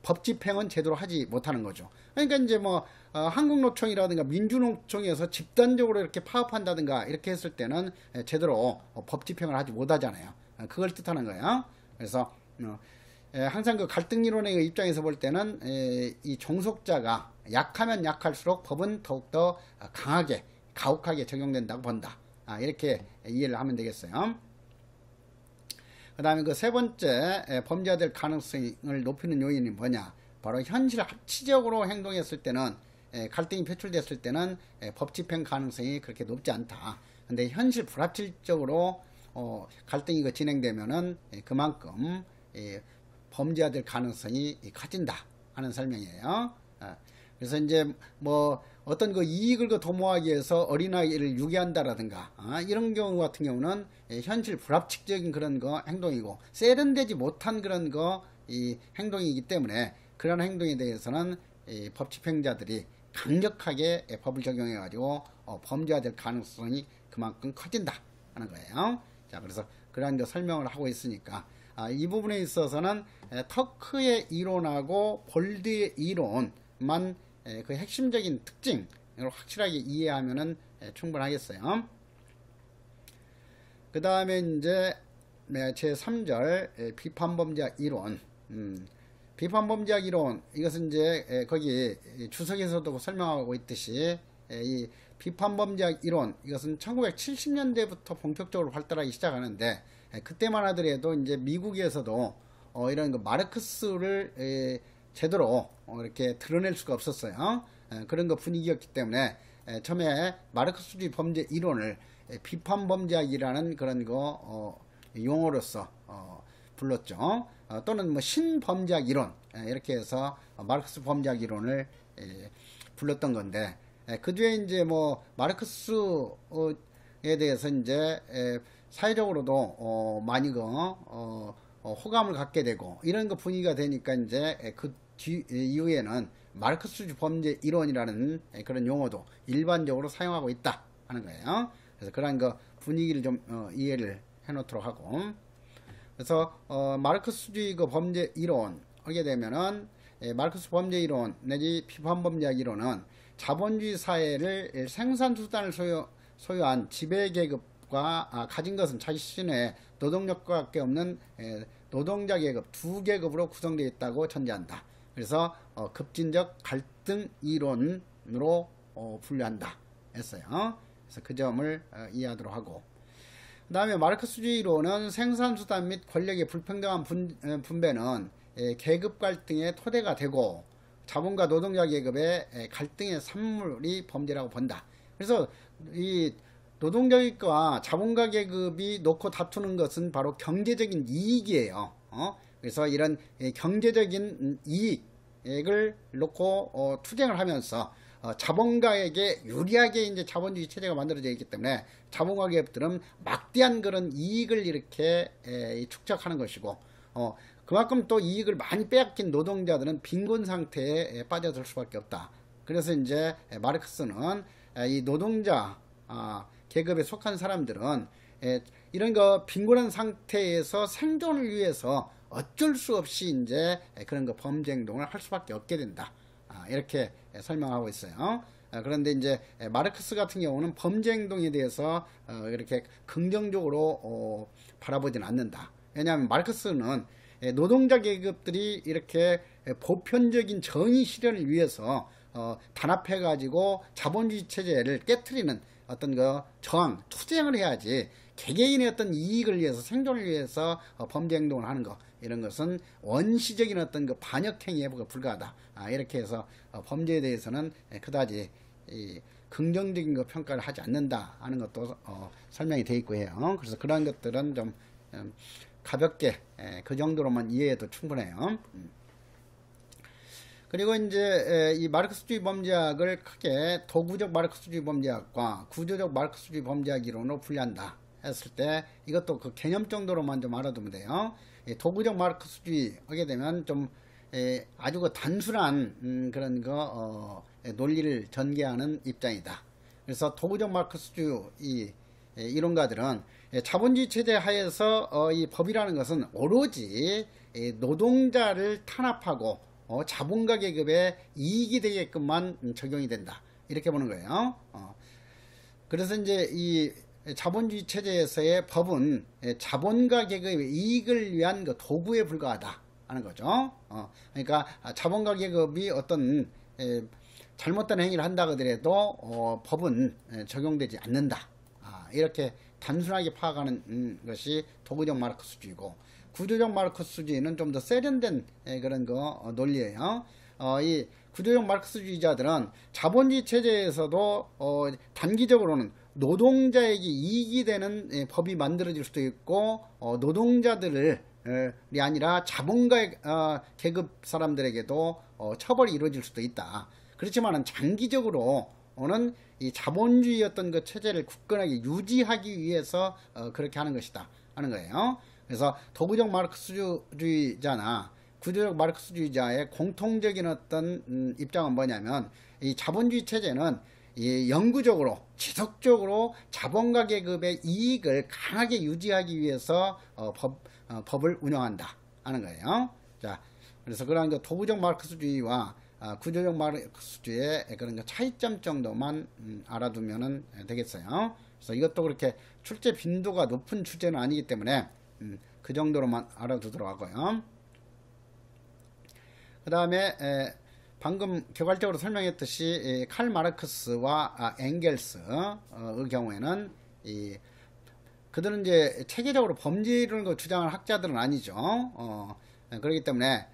A: 법 집행은 제대로 하지 못하는 거죠. 그러니까 이제 뭐 한국노총이라든가 민주노총에서 집단적으로 이렇게 파업한다든가 이렇게 했을 때는 제대로 법 집행을 하지 못하잖아요. 그걸 뜻하는 거예요. 그래서 항상 그 갈등 이론의 입장에서 볼 때는 이 종속자가 약하면 약할수록 법은 더욱더 강하게 가혹하게 적용된다고 본다. 이렇게 이해를 하면 되겠어요. 그 다음에 그 세 번째 범죄가 될 가능성을 높이는 요인이 뭐냐, 바로 현실 합치적으로 행동했을 때는 갈등이 표출됐을 때는 법 집행 가능성이 그렇게 높지 않다. 근데 현실 불합치적으로 갈등이 진행되면은 그만큼 범죄가 될 가능성이 커진다 하는 설명이에요. 그래서 이제 뭐 어떤 그 이익을 도모하기 위해서 어린아이를 유괴한다라든가 이런 경우 같은 경우는 현실 불합치적인 그런 거 행동이고 세련되지 못한 그런 거 이 행동이기 때문에 그런 행동에 대해서는 법 집행자들이 강력하게 법을 적용해 가지고 범죄가 될 가능성이 그만큼 커진다 하는 거예요. 자, 그래서 그런 거 설명을 하고 있으니까 이 부분에 있어서는 터크의 이론하고 볼드의 이론만 그 핵심적인 특징을 확실하게 이해하면은 충분하겠어요. 그 다음에 이제 제 3절 비판범죄학 이론. 비판범죄학 이론, 이것은 이제 거기 주석에서도 설명하고 있듯이 이 비판범죄학 이론, 이것은 1970년대부터 본격적으로 발달하기 시작하는데 그때만 하더라도 이제 미국에서도 이런 그 마르크스를 제대로 이렇게 드러낼 수가 없었어요. 그런 거 분위기였기 때문에 처음에 마르크스주의 범죄 이론을 비판범죄학이라는 그런 거 용어로서 불렀죠. 또는 뭐 신범죄학 이론 이렇게 해서 마르크스 범죄학 이론을 불렀던 건데 그 뒤에 이제 뭐 마르크스에 대해서 이제 사회적으로도 많이 호감을 갖게 되고 이런 거 분위기가 되니까 이제 그 이후에는 마르크스주의 범죄 이론이라는 그런 용어도 일반적으로 사용하고 있다 하는 거예요. 그래서 그런 거 분위기를 좀 이해를 해놓도록 하고, 그래서 마르크스주의 그 범죄 이론 하게 되면은 마르크스 범죄 이론 내지 비판범죄학 이론은 자본주의 사회를 생산수단을 소유한 지배계급과 가진 것은 자신의 노동력밖에 없는 노동자 계급 두 계급으로 구성되어 있다고 전제한다. 그래서 급진적 갈등 이론으로 분류한다 했어요. 그래서 그 점을 이해하도록 하고, 그 다음에 마르크스주의 이론은 생산수단 및 권력의 불평등한 분배는 계급 갈등의 토대가 되고 자본과 노동자 계급의 갈등의 산물이 범죄라고 본다. 그래서 이 노동자 계급과 자본가 계급이 놓고 다투는 것은 바로 경제적인 이익이에요. 그래서 이런 경제적인 이익을 놓고 투쟁을 하면서 자본가에게 유리하게 이제 자본주의 체제가 만들어져 있기 때문에 자본가 기업들은 막대한 그런 이익을 이렇게 축적하는 것이고, 그만큼 또 이익을 많이 빼앗긴 노동자들은 빈곤 상태에 빠져들 수밖에 없다. 그래서 이제 마르크스는 이 노동자 계급에 속한 사람들은 이런 거 빈곤한 상태에서 생존을 위해서 어쩔 수 없이 이제 그런 거 범죄 행동을 할 수밖에 없게 된다. 이렇게 설명하고 있어요. 그런데 이제 마르크스 같은 경우는 범죄 행동에 대해서 이렇게 긍정적으로 바라보진 않는다. 왜냐하면 마르크스는 노동자 계급들이 이렇게 보편적인 정의 실현을 위해서 단합해 가지고 자본주의 체제를 깨트리는 어떤 그 저항, 투쟁을 해야지 개개인의 어떤 이익을 위해서 생존을 위해서 범죄 행동을 하는 것, 이런 것은 원시적인 어떤 그 반역 행위에 불과하다. 이렇게 해서 범죄에 대해서는 그다지 긍정적인 거 평가를 하지 않는다 하는 것도 설명이 되어 있고 해요. 그래서 그런 것들은 좀 가볍게 그 정도로만 이해해도 충분해요. 그리고 이제 이 마르크스주의 범죄학을 크게 도구적 마르크스주의 범죄학과 구조적 마르크스주의 범죄학 이론으로 분류한다 했을 때 이것도 그 개념 정도로만 좀 알아두면 돼요. 도구적 마르크스주의 하게 되면 좀 아주 그 단순한 그런 거 논리를 전개하는 입장이다. 그래서 도구적 마르크스주의 이론가들은 자본주의 체제 하에서 이 법이라는 것은 오로지 노동자를 탄압하고 자본가 계급의 이익이 되게끔만 적용이 된다. 이렇게 보는 거예요. 그래서 이제 이 자본주의 체제에서의 법은 자본가 계급의 이익을 위한 그 도구에 불과하다 하는 거죠. 그러니까 자본가 계급이 어떤 잘못된 행위를 한다 하더라도 법은 적용되지 않는다. 이렇게 단순하게 파악하는 것이 도구적 마르크스주의고, 구조적 마르크스주의는 좀 더 세련된 그런 거 논리예요. 이 구조적 마르크스주의자들은 자본주의 체제에서도 단기적으로는 노동자에게 이익이 되는 법이 만들어질 수도 있고, 노동자들이 아니라 자본가 계급 사람들에게도 처벌이 이루어질 수도 있다. 그렇지만은 장기적으로는 이 자본주의 어떤 그 체제를 굳건하게 유지하기 위해서 그렇게 하는 것이다 하는 거예요. 그래서 도구적 마르크스주의자나 구조적 마르크스주의자의 공통적인 어떤 입장은 뭐냐면, 이 자본주의 체제는 이 영구적으로 지속적으로 자본가 계급의 이익을 강하게 유지하기 위해서 법을 운영한다 하는 거예요. 자, 그래서 그런 그 도구적 마르크스주의와 구조적 마르크스주의의 그런 그 차이점 정도만 알아두면 되겠어요. 그래서 이것도 그렇게 출제 빈도가 높은 주제는 아니기 때문에 그 정도로만 알아두도록 하고요. 그 다음에 방금 개괄적으로 설명했듯이 칼 마르크스와 엥겔스의 경우에는 그들은 이제 체계적으로 범죄 이론을 주장하는 학자들은 아니죠. 그렇기 때문에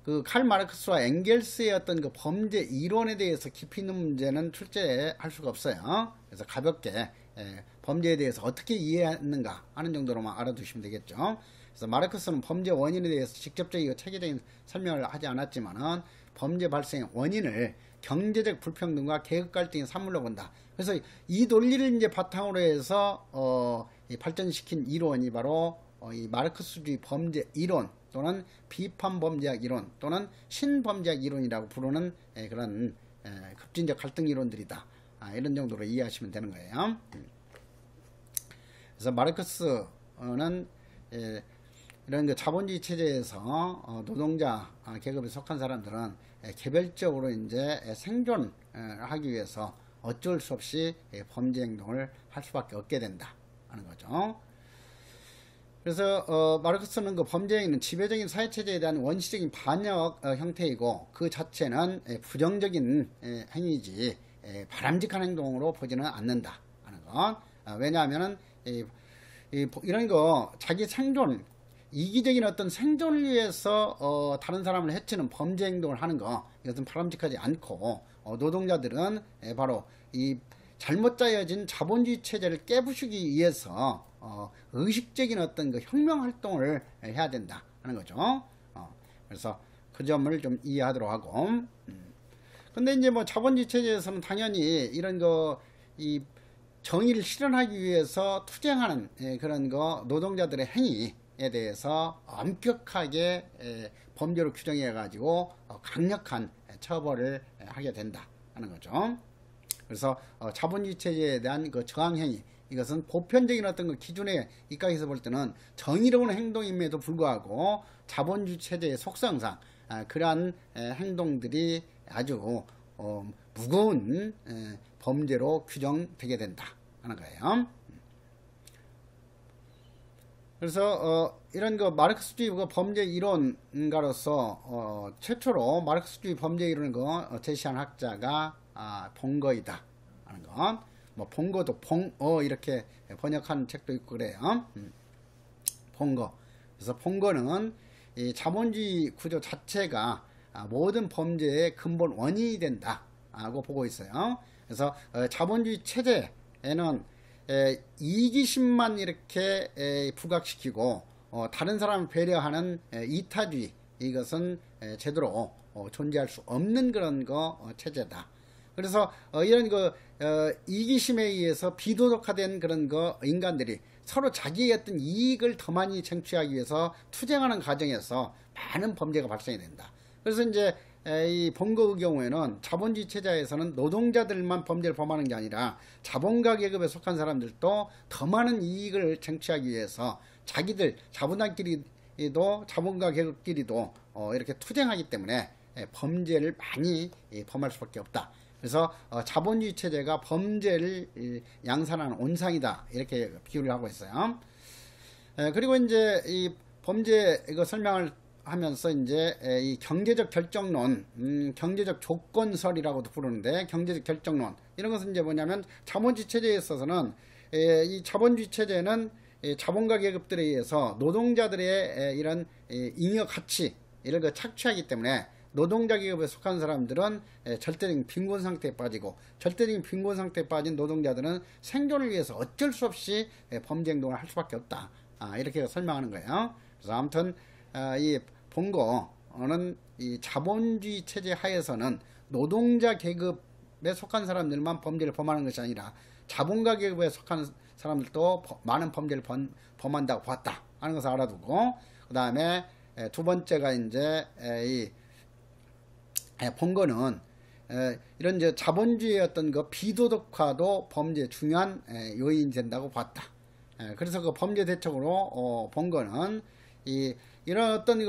A: 그 칼 마르크스와 엥겔스의 어떤 그 범죄 이론에 대해서 깊이 있는 문제는 출제할 수가 없어요. 그래서 가볍게 범죄에 대해서 어떻게 이해했는가 하는 정도로만 알아두시면 되겠죠. 그래서 마르크스는 범죄 원인에 대해서 직접적이고 체계적인 설명을 하지 않았지만은 범죄 발생의 원인을 경제적 불평등과 계급 갈등의 산물로 본다. 그래서 이 논리를 이제 바탕으로 해서 발전시킨 이론이 바로 이 마르크스주의 범죄 이론 또는 비판 범죄학 이론 또는 신범죄학 이론이라고 부르는 그런 급진적 갈등 이론들이다. 이런 정도로 이해하시면 되는 거예요. 그래서 마르크스는 이런 그 자본주의 체제에서 노동자 계급에 속한 사람들은 개별적으로 이제 생존하기 위해서 어쩔 수 없이 범죄 행동을 할 수밖에 없게 된다 하는 거죠. 그래서 마르크스는 그 범죄 행위는 지배적인 사회 체제에 대한 원시적인 반역 형태이고 그 자체는 부정적인 행위지 바람직한 행동으로 보지는 않는다 하는 것. 왜냐하면은 이런 거 자기 생존, 이기적인 어떤 생존을 위해서 다른 사람을 해치는 범죄 행동을 하는 거, 이것은 바람직하지 않고 노동자들은 바로 이 잘못 짜여진 자본주의 체제를 깨부수기 위해서 의식적인 어떤 그 혁명 활동을 해야 된다 하는 거죠. 그래서 그 점을 좀 이해하도록 하고, 근데 이제 뭐 자본주의 체제에서는 당연히 이런 이 정의를 실현하기 위해서 투쟁하는 그런 노동자들의 행위에 대해서 엄격하게 범죄로 규정해 가지고 강력한 처벌을 하게 된다 하는 거죠. 그래서 자본주의 체제에 대한 그 저항 행위, 이것은 보편적인 어떤 그 기준에 입각해서 볼 때는 정의로운 행동임에도 불구하고 자본주의 체제의 속성상 그러한 행동들이 아주 무거운 범죄로 규정되게 된다 하는 거예요. 그래서 이런 그 마르크스주의 그 범죄 이론가로서 최초로 마르크스주의 범죄 이론을 제시한 학자가 봉거이다 하는 것. 뭐 봉거도 봉어 이렇게 번역한 책도 있고 그래요. 봉거. 그래서 봉거는 이 자본주의 구조 자체가 모든 범죄의 근본 원인이 된다고 보고 있어요. 그래서 자본주의 체제에는 이기심만 이렇게 부각시키고 다른 사람을 배려하는 이타주의, 이것은 제대로 존재할 수 없는 그런 체제다. 그래서 이런 이기심에 의해서 비도덕화된 그런 인간들이 서로 자기의 어떤 이익을 더 많이 쟁취하기 위해서 투쟁하는 과정에서 많은 범죄가 발생이 된다. 그래서 이제 이 봉거의 경우에는 자본주의 체제에서는 노동자들만 범죄를 범하는 게 아니라 자본가 계급에 속한 사람들도 더 많은 이익을 쟁취하기 위해서 자기들 자본가끼리도 자본가 계급끼리도 이렇게 투쟁하기 때문에 범죄를 많이 범할 수밖에 없다. 그래서 자본주의 체제가 범죄를 양산하는 온상이다 이렇게 비유를 하고 있어요. 그리고 이제 이 범죄 이거 설명을 하면서 이제 이 경제적 결정론, 경제적 조건설이라고도 부르는데 경제적 결정론 이런 것은 이제 뭐냐면 자본주의 체제에 있어서는 이 자본주의 체제는 자본가 계급들에 의해서 노동자들의 이런 잉여 가치 이런 거 착취하기 때문에 노동자 계급에 속한 사람들은 절대적인 빈곤 상태에 빠지고 절대적인 빈곤 상태에 빠진 노동자들은 생존을 위해서 어쩔 수 없이 범죄 행동을 할 수밖에 없다. 이렇게 설명하는 거예요. 그래서 아무튼 이 봉거는 이 자본주의 체제 하에서는 노동자 계급에 속한 사람들만 범죄를 범하는 것이 아니라 자본가 계급에 속한 사람들도 많은 범죄를 범한다고 봤다 하는 것을 알아두고, 그 다음에 두 번째가 이제 이 봉거는 이런 이제 자본주의의 어떤 비도덕화도 범죄의 중요한 요인이 된다고 봤다. 그래서 그 범죄 대책으로 봉거는 이런 어떤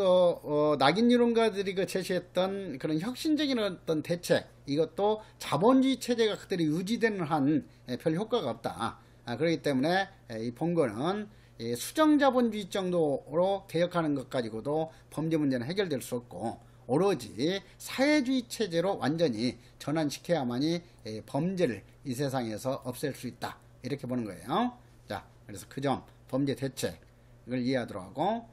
A: 낙인 이론가들이 제시했던 그런 혁신적인 어떤 대책, 이것도 자본주의 체제가 그대로 유지되는 한 별 효과가 없다. 그렇기 때문에 이 봉거는 수정자본주의 정도로 개혁하는 것 가지고도 범죄 문제는 해결될 수 없고 오로지 사회주의 체제로 완전히 전환시켜야만이 범죄를 이 세상에서 없앨 수 있다. 이렇게 보는 거예요. 자, 그래서 그 점 범죄 대책을 이해하도록 하고,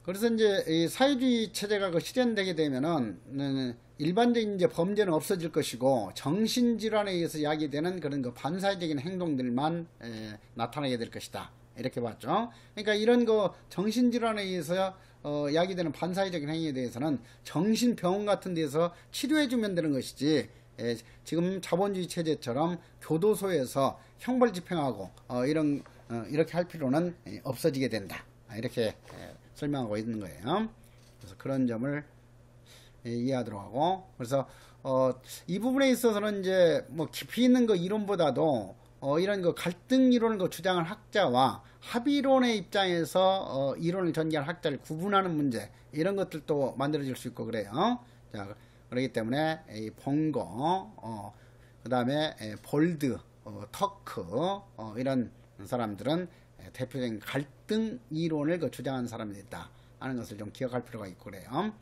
A: 그래서 이제 이 사회주의 체제가 실현되게 되면은 일반적인 이제 범죄는 없어질 것이고 정신질환에 의해서 야기되는 그런 반사회적인 행동들만 나타나게 될 것이다. 이렇게 봤죠. 그러니까 이런 정신질환에 의해서 야기되는 반사회적인 행위에 대해서는 정신병원 같은 데서 치료해주면 되는 것이지, 지금 자본주의 체제처럼 교도소에서 형벌 집행하고 이렇게 할 필요는 없어지게 된다. 이렇게 설명하고 있는 거예요. 그래서 그런 점을 이해하도록 하고, 그래서 이 부분에 있어서는 이제 뭐 깊이 있는 이론보다도 이런 갈등 이론을 주장한 학자와 합의론의 입장에서 이론을 전개한 학자를 구분하는 문제, 이런 것들도 만들어질 수 있고 그래요. 자, 그렇기 때문에 이 봉거, 그 다음에 볼드, 터크 이런 사람들은 대표적인 갈등 이론을 주장한 사람들이다 하는 것을 좀 기억할 필요가 있고 그래요.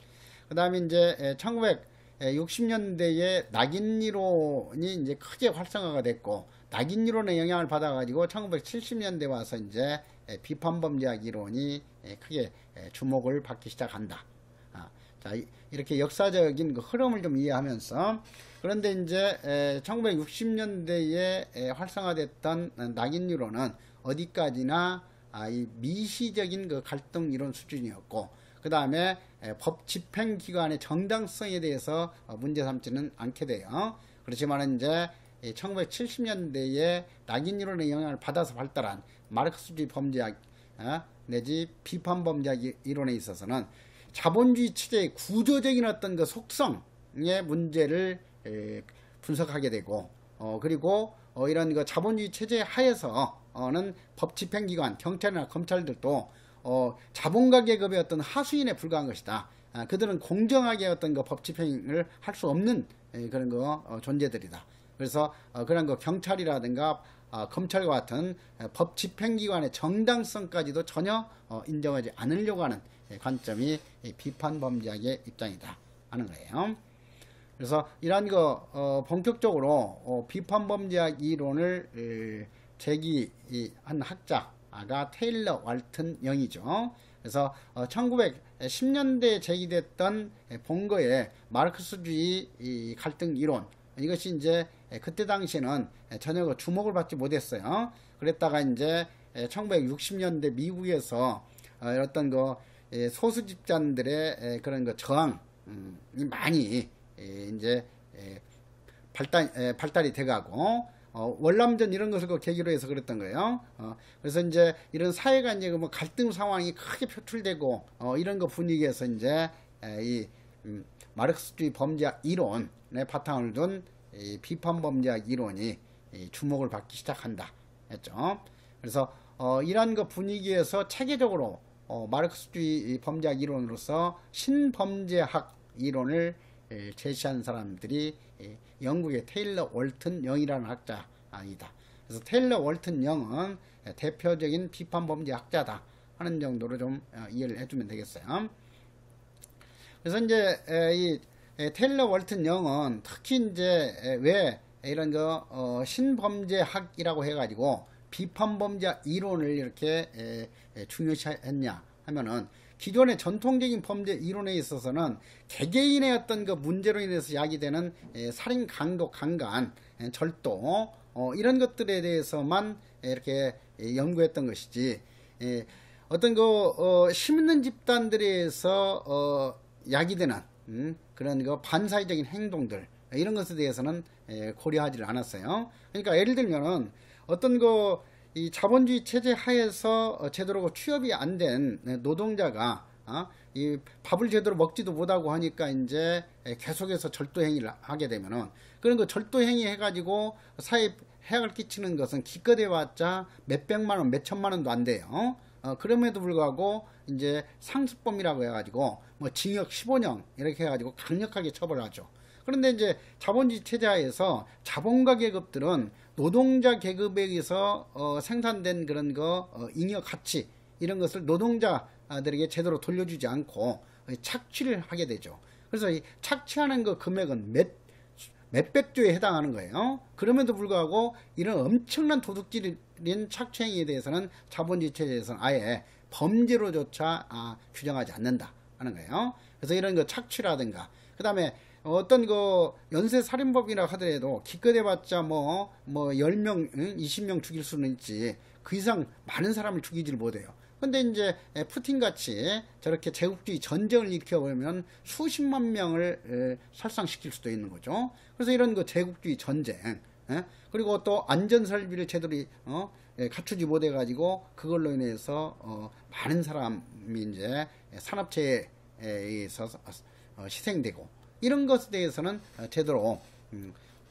A: 그 다음에 이제 1960년대에 낙인 이론이 이제 크게 활성화가 됐고, 낙인 이론의 영향을 받아가지고 1970년대 와서 이제 비판범죄학 이론이 크게 주목을 받기 시작한다. 자, 이렇게 역사적인 흐름을 좀 이해하면서, 그런데 이제 1960년대에 활성화됐던 낙인 이론은 어디까지나 이 미시적인 갈등 이론 수준이었고, 그 다음에 법 집행기관의 정당성에 대해서 문제 삼지는 않게 돼요. 그렇지만 이제 1970년대에 낙인 이론의 영향을 받아서 발달한 마르크스주의 범죄학 내지 비판범죄학 이론에 있어서는 자본주의 체제의 구조적인 어떤 속성의 문제를 분석하게 되고, 그리고 이런 자본주의 체제 하에서는 법 집행기관, 경찰이나 검찰들도 자본가 계급의 어떤 하수인에 불과한 것이다. 그들은 공정하게 어떤 법 집행을 할 수 없는 그런 존재들이다. 그래서 그런 경찰이라든가 검찰과 같은 법 집행기관의 정당성까지도 전혀 인정하지 않으려고 하는 관점이 비판범죄학의 입장이다 하는 거예요. 그래서 이러한 본격적으로 비판범죄학 이론을 제기한 학자가 테일러 왈튼 영이죠. 그래서 1910년대에 제기됐던 본거의 마르크스주의 갈등 이론, 이것이 이제 그때 당시에는 전혀 주목을 받지 못했어요. 그랬다가 이제 1960년대 미국에서 어떤 소수 집단들의 그런 저항이 많이 이제 발달이 돼가고 월남전 이런 것을 계기로 해서 그랬던 거예요. 그래서 이제 이런 사회가 이제 갈등 상황이 크게 표출되고 이런 분위기에서 이제 이 마르크스주의 범죄학 이론의 바탕을 둔 비판범죄학 이론이 주목을 받기 시작한다 했죠. 그래서 이러한 분위기에서 체계적으로 마르크스주의 범죄학 이론으로서 신범죄학 이론을 제시한 사람들이 영국의 테일러 월튼 영이라는 학자이다. 그래서 테일러 월튼 영은 대표적인 비판범죄 학자다 하는 정도로 좀 이해를 해주면 되겠어요. 그래서 이제 이 테일러 월튼 영은 특히 이제 왜 이런 신범죄학이라고 해가지고 비판범죄 이론을 이렇게 중요시했냐 하면은 기존의 전통적인 범죄 이론에 있어서는 개개인의 어떤 문제로 인해서 야기되는 살인, 강도, 강간, 절도 이런 것들에 대해서만 이렇게 연구했던 것이지 어떤 힘있는 집단들에서 야기되는 그런 반사회적인 행동들 이런 것에 대해서는 고려하지를 않았어요. 그러니까 예를 들면은 어떤 이 자본주의 체제 하에서 제대로 취업이 안 된 노동자가 이 밥을 제대로 먹지도 못하고 하니까 이제 계속해서 절도 행위를 하게 되면은 그런 절도 행위 해가지고 사회에 해악을 끼치는 것은 기껏 해봤자 몇백만 원, 몇천만 원도 안 돼요. 그럼에도 불구하고 이제 상습범이라고 해가지고 징역 15년 이렇게 해가지고 강력하게 처벌하죠. 그런데 이제 자본주의 체제하에서 자본가 계급들은 노동자 계급에 의해서 생산된 그런 잉여 가치 이런 것을 노동자들에게 제대로 돌려주지 않고 착취를 하게 되죠. 그래서 이 착취하는 금액은 몇백조에 해당하는 거예요. 그럼에도 불구하고 이런 엄청난 도둑질인 착취행위에 대해서는 자본주의 체제에서는 아예 범죄로조차 규정하지 않는다 하는 거예요. 그래서 이런 착취라든가 그 다음에 어떤 연쇄살인법이라 하더라도 기껏 해봤자 10명, 20명 죽일 수는 있지 그 이상 많은 사람을 죽이질 못해요. 근데 이제 푸틴같이 저렇게 제국주의 전쟁을 일으켜보면 수십만 명을 살상시킬 수도 있는 거죠. 그래서 이런 제국주의 전쟁 그리고 또 안전설비를 제대로 갖추지 못해가지고 그걸로 인해서 많은 사람이 이제 산업체에 의해서 희생되고 이런 것에 대해서는 제대로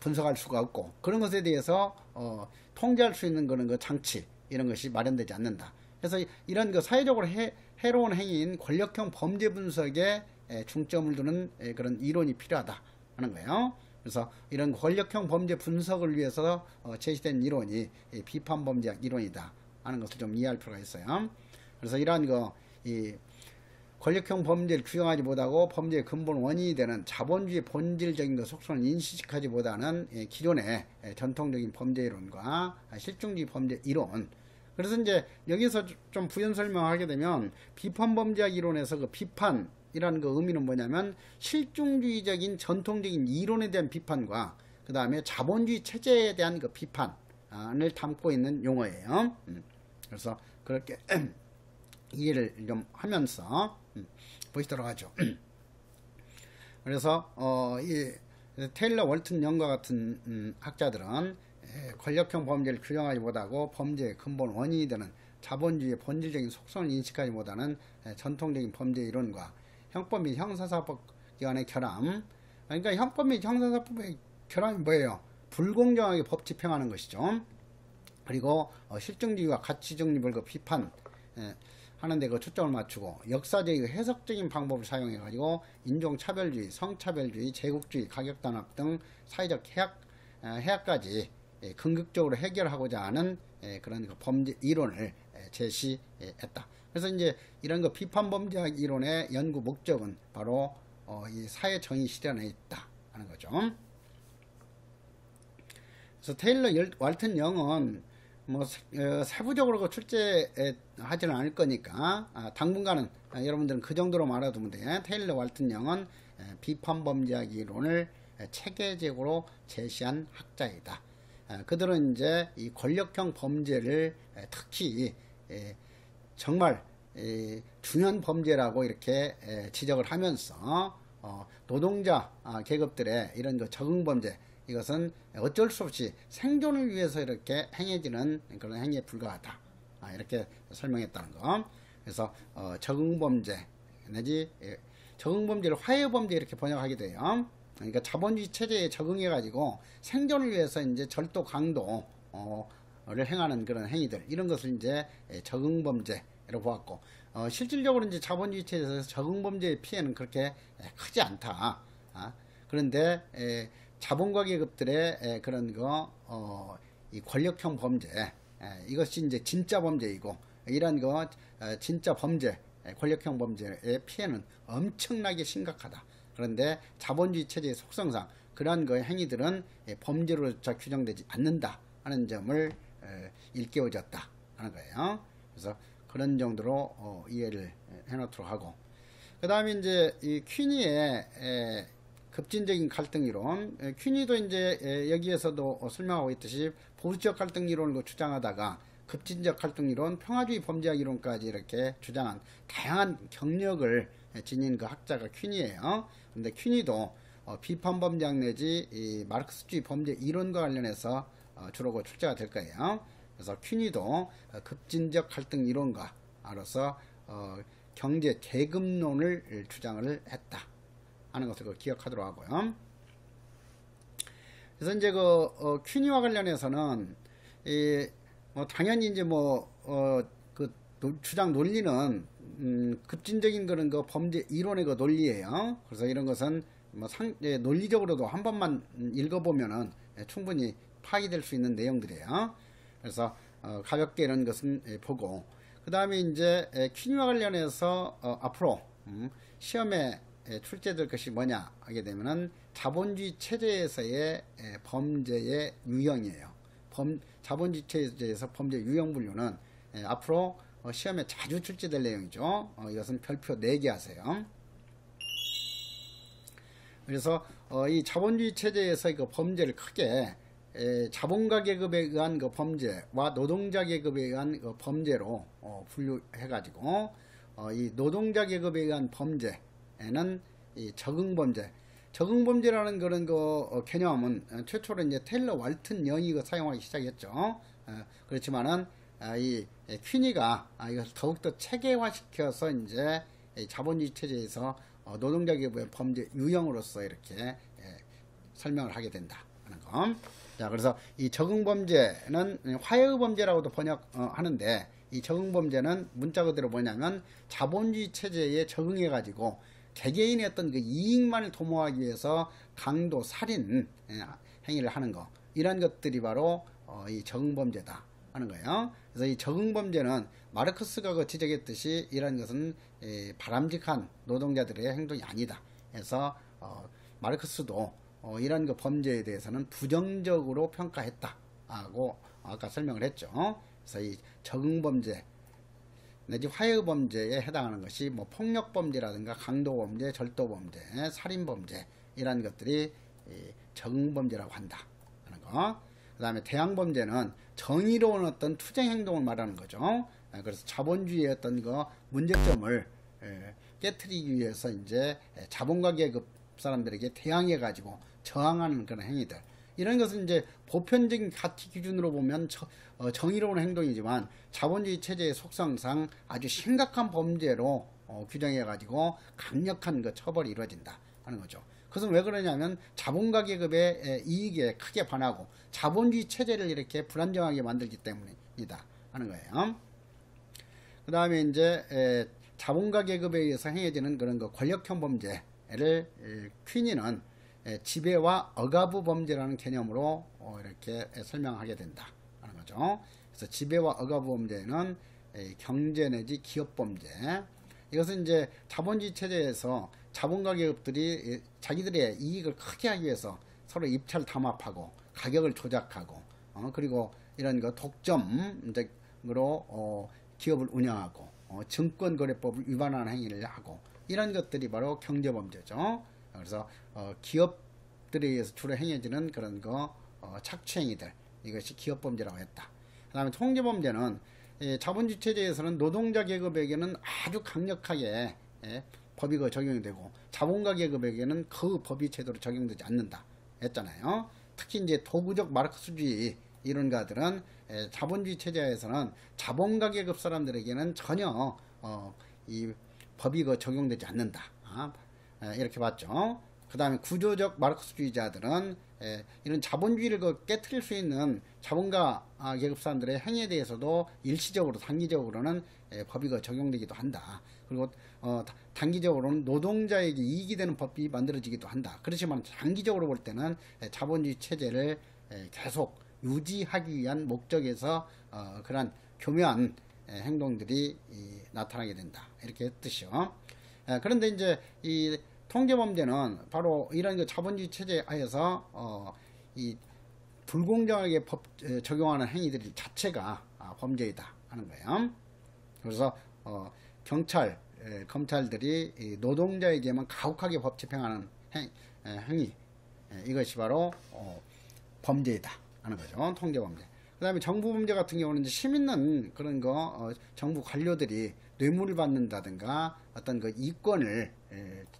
A: 분석할 수가 없고 그런 것에 대해서 통제할 수 있는 장치 이런 것이 마련되지 않는다. 그래서 이런 사회적으로 해로운 행위인 권력형 범죄 분석에 중점을 두는 그런 이론이 필요하다 하는 거예요. 그래서 이런 권력형 범죄 분석을 위해서 제시된 이론이 비판범죄학 이론이다 하는 것을 좀 이해할 필요가 있어요. 그래서 이러한 이 권력형 범죄를 규정하지 못하고 범죄의 근본 원인이 되는 자본주의 본질적인 속성을 인식하지 못하는 기존의 전통적인 범죄 이론과 실중주의 범죄 이론. 그래서 이제 여기서 좀 부연 설명하게 되면 비판범죄학 이론에서 비판이라는 의미는 뭐냐면 실중주의적인 전통적인 이론에 대한 비판과 그 다음에 자본주의 체제에 대한 비판을 담고 있는 용어예요. 그래서 그렇게 이해를 좀 하면서 보시도록 하죠. 그래서 이 테일러 월튼 영과 같은 학자들은 권력형 범죄를 규정하지 못하고 범죄의 근본 원인이 되는 자본주의의 본질적인 속성을 인식하지 못하는 전통적인 범죄 이론과 형법 및 형사사법 기관의 결함. 그러니까 형법 및 형사사법의 결함이 뭐예요? 불공정하게 법 집행하는 것이죠. 그리고 실증주의와 가치 중립을 비판 하는데 초점을 맞추고 역사적이고 해석적인 방법을 사용해 가지고 인종차별주의, 성차별주의, 제국주의, 가격단합 등 사회적 해악까지 긍극적으로 해결하고자 하는 그런 그 범죄 이론을 제시했다. 그래서 이제 이런 거 비판 범죄학 이론의 연구 목적은 바로 이 사회 정의 실현에 있다 하는 거죠. 그래서 테일러 왈튼 영은 뭐 세부적으로 출제하지는 않을 거니까 당분간은 여러분들은 그 정도로 알아두면 돼. 테일러 왈튼 영은 비판 범죄학 이론을 체계적으로 제시한 학자이다. 그들은 이제 이 권력형 범죄를 특히 정말 중요한 범죄라고 이렇게 지적을 하면서 노동자 계급들의 이런 그 적응 범죄, 이것은 어쩔 수 없이 생존을 위해서 이렇게 행해지는 그런 행위에 불과하다, 이렇게 설명했다는 거. 그래서 적응 범죄 내지 적응 범죄를 화해 범죄 이렇게 번역하게 돼요. 그러니까 자본주의 체제에 적응해 가지고 생존을 위해서 이제 절도 강도를 행하는 그런 행위들, 이런 것을 이제 적응 범죄라고 보았고, 실질적으로 이제 자본주의 체제에서 적응 범죄의 피해는 그렇게 크지 않다. 그런데 자본가 계급들의 그런 이 권력형 범죄, 이것이 이제 진짜 범죄이고, 이런 진짜 범죄, 권력형 범죄의 피해는 엄청나게 심각하다. 그런데 자본주의 체제의 속성상 그러한 행위들은 범죄로 규정되지 않는다 하는 점을 일깨워졌다 하는 거예요. 그래서 그런 정도로 이해를 해놓도록 하고, 그 다음에 이제 이 퀴니의 급진적인 갈등 이론, 퀴니도 이제 여기에서도 설명하고 있듯이 보수적 갈등 이론을 주장하다가 급진적 갈등 이론, 평화주의 범죄학 이론까지 이렇게 주장한 다양한 경력을 지닌 그 학자가 퀴니예요. 근데 퀴니도 비판 범죄학 내지 이 마르크스주의 범죄 이론과 관련해서 주로 출제가 될 거예요. 그래서 퀴니도 급진적 갈등 이론가로서 경제 계급론을 주장을 했다 하는 것을 기억하도록 하고요. 그래서 이제 퀴니와 관련해서는 당연히 이제 그 주장 논리는 급진적인 그런 범죄 이론의 논리예요. 그래서 이런 것은 논리적으로도 한 번만 읽어보면은 충분히 파악이 될 수 있는 내용들이에요. 그래서 가볍게 이런 것은 보고, 그 다음에 이제 퀴니와 관련해서 앞으로 시험에 출제될 것이 뭐냐 하게 되면은 자본주의 체제에서의 범죄의 유형이에요. 자본주의 체제에서 범죄 유형 분류는 앞으로 시험에 자주 출제될 내용이죠. 이것은 별표 4개 하세요. 그래서 이 자본주의 체제에서 그 범죄를 크게 자본가 계급에 의한 그 범죄와 노동자 계급에 의한 그 범죄로 분류해가지고, 이 노동자 계급에 의한 범죄에는 이 적응 범죄, 적응 범죄라는 그런 개념은 최초로 이제 테일러 왈튼 영이 사용하기 시작했죠. 그렇지만은 이 퀴니가 이것을 더욱더 체계화시켜서 이제 자본주의 체제에서 노동자 계급의 범죄 유형으로서 이렇게 설명을 하게 된다 하는 거. 자, 그래서 이 적응 범죄는 화해의 범죄라고도 번역하는데, 이 적응 범죄는 문자 그대로 뭐냐면 자본주의 체제에 적응해 가지고 개개인의 어떤 그 이익만을 도모하기 위해서 강도, 살인 행위를 하는 거, 이런 것들이 바로 이 적응 범죄다 하는 거예요. 그래서 이 적응 범죄는 마르크스가 지적했듯이 이런 것은 바람직한 노동자들의 행동이 아니다. 그래서 마르크스도 이런 범죄에 대해서는 부정적으로 평가했다 하고 아까 설명을 했죠. 그래서 이 적응 범죄 내지 화해 범죄에 해당하는 것이 폭력 범죄라든가 강도 범죄, 절도 범죄, 살인 범죄, 이런 것들이 적응 범죄라고 한다 하는 거. 그 다음에 대항 범죄는 정의로운 어떤 투쟁 행동을 말하는 거죠. 그래서 자본주의의 어떤 문제점을 깨트리기 위해서 이제 자본가 계급 사람들에게 대항해 가지고 저항하는 그런 행위들, 이런 것은 이제 보편적인 가치 기준으로 보면 정의로운 행동이지만 자본주의 체제의 속성상 아주 심각한 범죄로 규정해 가지고 강력한 처벌이 이루어진다 하는 거죠. 그것은 왜 그러냐면 자본가 계급의 이익에 크게 반하고 자본주의 체제를 이렇게 불안정하게 만들기 때문이다 하는 거예요. 그 다음에 이제 자본가 계급에 의해서 행해지는 그런 권력형 범죄를 퀴니는 지배와 억압부 범죄라는 개념으로 이렇게 설명하게 된다 하는 거죠. 그래서 지배와 억압 범죄는 경제 내지 기업 범죄. 이것은 이제 자본주의 체제에서 자본가 기업들이 자기들의 이익을 크게 하기 위해서 서로 입찰 담합하고 가격을 조작하고 그리고 이런 거 독점으로 기업을 운영하고 증권거래법을 위반하는 행위를 하고 이런 것들이 바로 경제범죄죠. 그래서 기업들에 의해서 주로 행해지는 그런 거 착취행위들, 이것이 기업범죄라고 했다. 그 다음에 통제범죄는 자본주의 체제에서는 노동자 계급에게는 아주 강력하게 법이 적용이 되고 자본가 계급에게는 그 법이 제대로 적용되지 않는다 했잖아요. 특히 이제 도구적 마르크스주의 이론가들은 자본주의 체제에서는 자본가 계급 사람들에게는 전혀 이 법이 적용되지 않는다 이렇게 봤죠. 그 다음에 구조적 마르크스주의자들은 이런 자본주의를 깨트릴 수 있는 자본가 계급 사람들의 행위에 대해서도 일시적으로 단기적으로는 법이 적용되기도 한다. 그리고 단기적으로는 노동자에게 이익이 되는 법이 만들어지기도 한다. 그렇지만 장기적으로 볼 때는 자본주의 체제를 계속 유지하기 위한 목적에서 그러한 교묘한 행동들이 나타나게 된다. 이렇게 뜻이요. 그런데 이제 이 통제범죄는 바로 이런 자본주의 체제 하에서 이 불공정하게 법 적용하는 행위들 자체가 범죄이다 하는 거예요. 그래서 경찰, 검찰들이 노동자에게만 가혹하게 법 집행하는 행위, 이것이 바로 범죄이다 하는 거죠. 통제범죄. 그 다음에 정부범죄 같은 경우는 이제 심있는 그런 정부 관료들이 뇌물을 받는다든가 어떤 이권을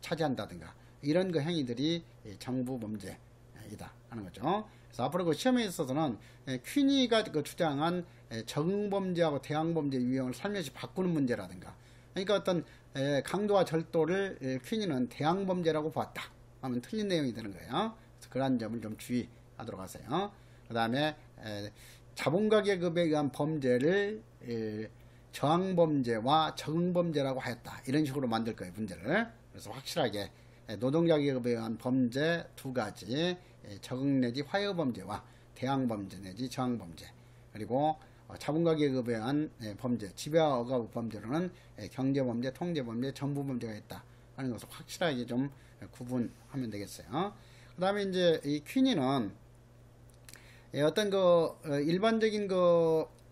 A: 차지한다든가 이런 행위들이 정부범죄이다 하는 거죠. 그래서 앞으로 시험에 있어서는 퀸이가 주장한 적응범죄하고 대항범죄 유형을 살며시 바꾸는 문제라든가, 그러니까 어떤 강도와 절도를 퀸이는 대항범죄라고 보았다 하면 틀린 내용이 되는 거예요. 그래서 그러한 점을 좀 주의하도록 하세요. 그 다음에 자본가 계급에 의한 범죄를 저항범죄와 적응범죄라고 하였다. 이런 식으로 만들 거예요, 문제를. 그래서 확실하게 노동자 계급에 의한 범죄 두 가지, 적응 내지 화해범죄와 대항범죄 내지 저항범죄, 그리고 자본가 계급에 의한 범죄, 지배와 억압 범죄로는 경제범죄, 통제범죄, 정부범죄가 있다 하는 것을 확실하게 좀 구분하면 되겠어요. 그 다음에 이제 이 퀸이는 어떤 일반적인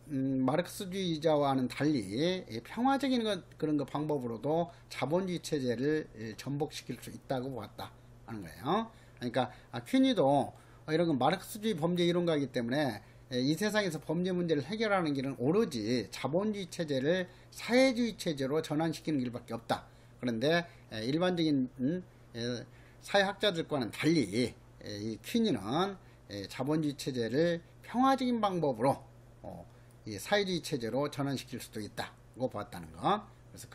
A: 마르크스주의자와는 달리 평화적인 그런 방법으로도 자본주의 체제를 전복시킬 수 있다고 보았다 하는 거예요. 그러니까 퀸이도 이런 마르크스주의 범죄 이론가이기 때문에 이 세상에서 범죄 문제를 해결하는 길은 오로지 자본주의 체제를 사회주의 체제로 전환시키는 길밖에 없다. 그런데 일반적인 사회학자들과는 달리 이 퀸이는 자본주의 체제를 평화적인 방법으로 이 사회주의 체제로 전환시킬 수도 있다고 보았다는 거. 그래서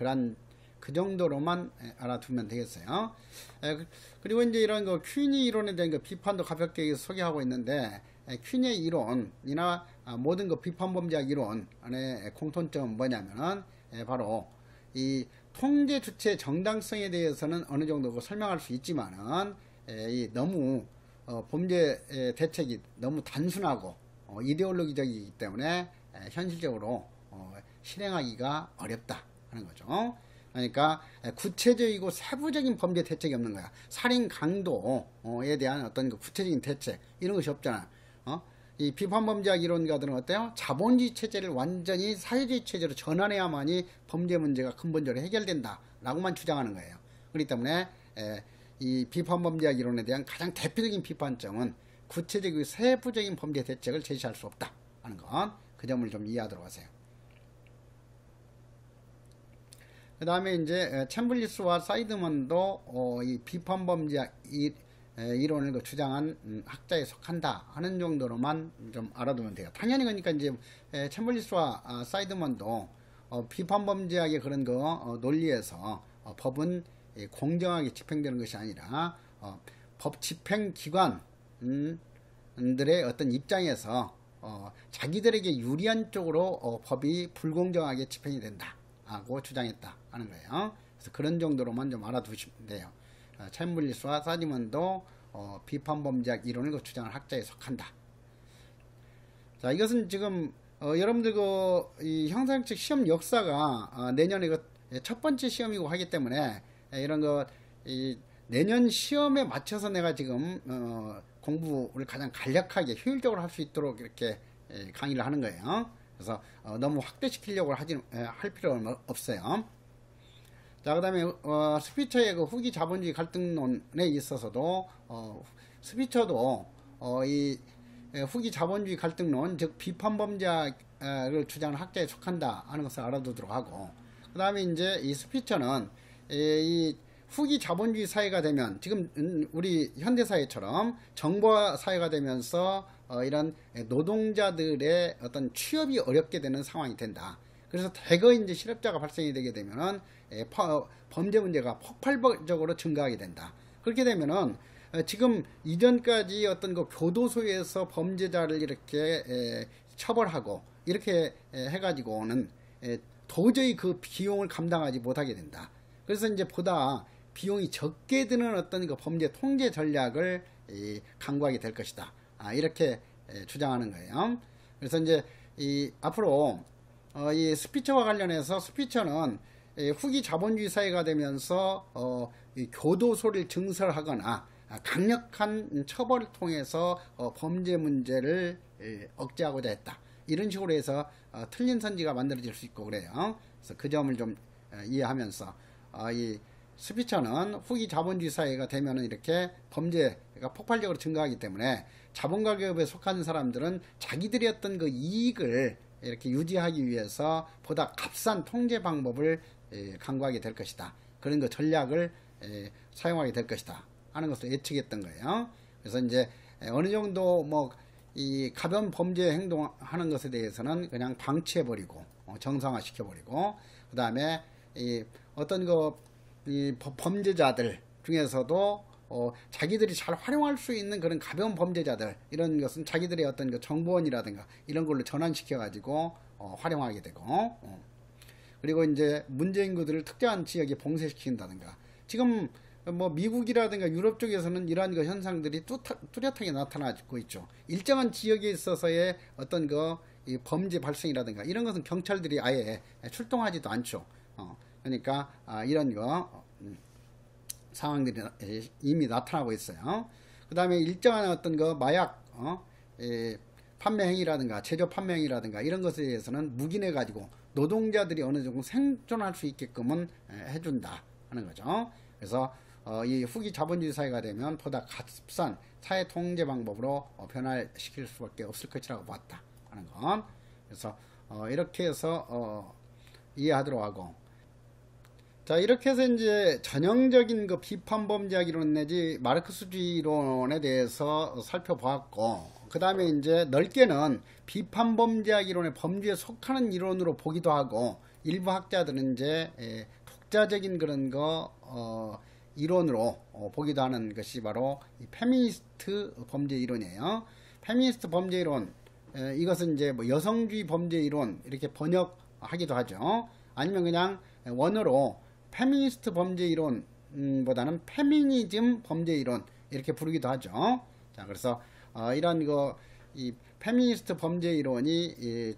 A: 그 정도로만 알아두면 되겠어요. 그리고 이제 이런 퀸이 이론에 대한 비판도 가볍게 소개하고 있는데, 퀸의 이론이나 모든 비판범죄학 이론 안에 공통점은 뭐냐면은 바로 이 통제 주체의 정당성에 대해서는 어느 정도 설명할 수 있지만은 너무 범죄 대책이 너무 단순하고 이데올로기적이기 때문에 현실적으로 실행하기가 어렵다 하는 거죠. 그러니까 구체적이고 세부적인 범죄 대책이 없는 거야. 살인 강도에 대한 어떤 구체적인 대책 이런 것이 없잖아. 이 비판범죄학 이론가들은 어때요? 자본주의 체제를 완전히 사회주의 체제로 전환해야만이 범죄 문제가 근본적으로 해결된다 라고만 주장하는 거예요. 그렇기 때문에 이 비판범죄학 이론에 대한 가장 대표적인 비판점은 구체적이고 세부적인 범죄 대책을 제시할 수 없다 하는 것, 그 점을 좀 이해하도록 하세요. 그 다음에 이제 챔블리스와 사이드먼도 이 비판범죄학 이론을 주장한 학자에 속한다 하는 정도로만 좀 알아두면 돼요. 당연히 그러니까 이제 챔블리스와 사이드먼도 비판범죄학의 그런 논리에서 법은 공정하게 집행되는 것이 아니라 법 집행기관들의 어떤 입장에서 자기들에게 유리한 쪽으로 법이 불공정하게 집행이 된다고 주장했다 하는 거예요. 그래서 그런 정도로만 좀 알아두시면 돼요. 챔블리스와 사이드먼도 비판범죄학 이론을 주장하는 학자에 속한다. 자, 이것은 지금 여러분들 이 형사정책 시험 역사가 내년에 첫 번째 시험이고 하기 때문에 이런 내년 시험에 맞춰서 내가 지금 공부를 가장 간략하게 효율적으로 할 수 있도록 이렇게 강의를 하는 거예요. 그래서 너무 확대시키려고 할 필요는 없어요. 자, 그 다음에 스피처의 후기 자본주의 갈등론에 있어서도 스피처도 이 후기 자본주의 갈등론, 즉 비판 범죄를 주장하는 학자에 속한다 하는 것을 알아두도록 하고, 그 다음에 이제 이 스피처는 이 후기 자본주의 사회가 되면, 지금 우리 현대사회처럼 정보화 사회가 되면서 이런 노동자들의 어떤 취업이 어렵게 되는 상황이 된다. 그래서 대거 이제 실업자가 발생이 되게 되면은 범죄 문제가 폭발적으로 증가하게 된다. 그렇게 되면은 지금 이전까지 어떤 교도소에서 범죄자를 이렇게 처벌하고 이렇게 해가지고는 도저히 그 비용을 감당하지 못하게 된다. 그래서 이제 보다 비용이 적게 드는 어떤 범죄 통제 전략을 강구하게 될 것이다. 이렇게 주장하는 거예요. 그래서 이제 앞으로 이 스피처와 관련해서 스피처는 후기 자본주의 사회가 되면서 이 교도소를 증설하거나 강력한 처벌을 통해서 범죄 문제를 억제하고자 했다. 이런 식으로 해서 틀린 선지가 만들어질 수 있고 그래요. 그래서 그 점을 좀 이해하면서 이 스피처는 후기 자본주의 사회가 되면은 이렇게 범죄가 폭발적으로 증가하기 때문에 자본가 기업에 속한 사람들은 자기들의 어떤 이익을 이렇게 유지하기 위해서 보다 값싼 통제 방법을 강구하게 될 것이다. 그런 전략을 사용하게 될 것이다 하는 것을 예측했던 거예요. 그래서 이제 어느 정도 이 가벼운 범죄 행동하는 것에 대해서는 그냥 방치해버리고 정상화시켜버리고, 그 다음에 어떤 이 범죄자들 중에서도 자기들이 잘 활용할 수 있는 그런 가벼운 범죄자들, 이런 것은 자기들의 어떤 정보원이라든가 이런 걸로 전환시켜 가지고 활용하게 되고, 그리고 이제 문제 인구들을 특정한 지역에 봉쇄시킨다든가, 지금 미국이라든가 유럽 쪽에서는 이러한 현상들이 뚜렷하게 나타나고 있죠. 일정한 지역에 있어서의 어떤 이 범죄 발생이라든가 이런 것은 경찰들이 아예 출동하지도 않죠. 그러니까 이런 상황들이 이미 나타나고 있어요. 그 다음에 일정한 어떤 마약 판매 행위라든가 제조 판매 행위라든가 이런 것에 대해서는 묵인해 가지고 노동자들이 어느 정도 생존할 수 있게끔은 해준다 하는 거죠. 그래서 이 후기 자본주의 사회가 되면 보다 값싼 사회 통제 방법으로 변화시킬 수밖에 없을 것이라고 봤다 하는 건, 그래서 이렇게 해서 이해하도록 하고, 자, 이렇게 해서 이제 전형적인 비판 범죄학 이론 내지 마르크스주의 이론에 대해서 살펴보았고, 그 다음에 이제 넓게는 비판 범죄학 이론의 범죄에 속하는 이론으로 보기도 하고, 일부 학자들은 이제 독자적인 그런 이론으로 보기도 하는 것이 바로 이 페미니스트 범죄 이론이에요. 페미니스트 범죄 이론, 이것은 이제 여성주의 범죄 이론 이렇게 번역하기도 하죠. 아니면 그냥 원어로 페미니스트 범죄 이론보다는 페미니즘 범죄 이론 이렇게 부르기도 하죠. 자, 그래서 이런 이 페미니스트 범죄 이론이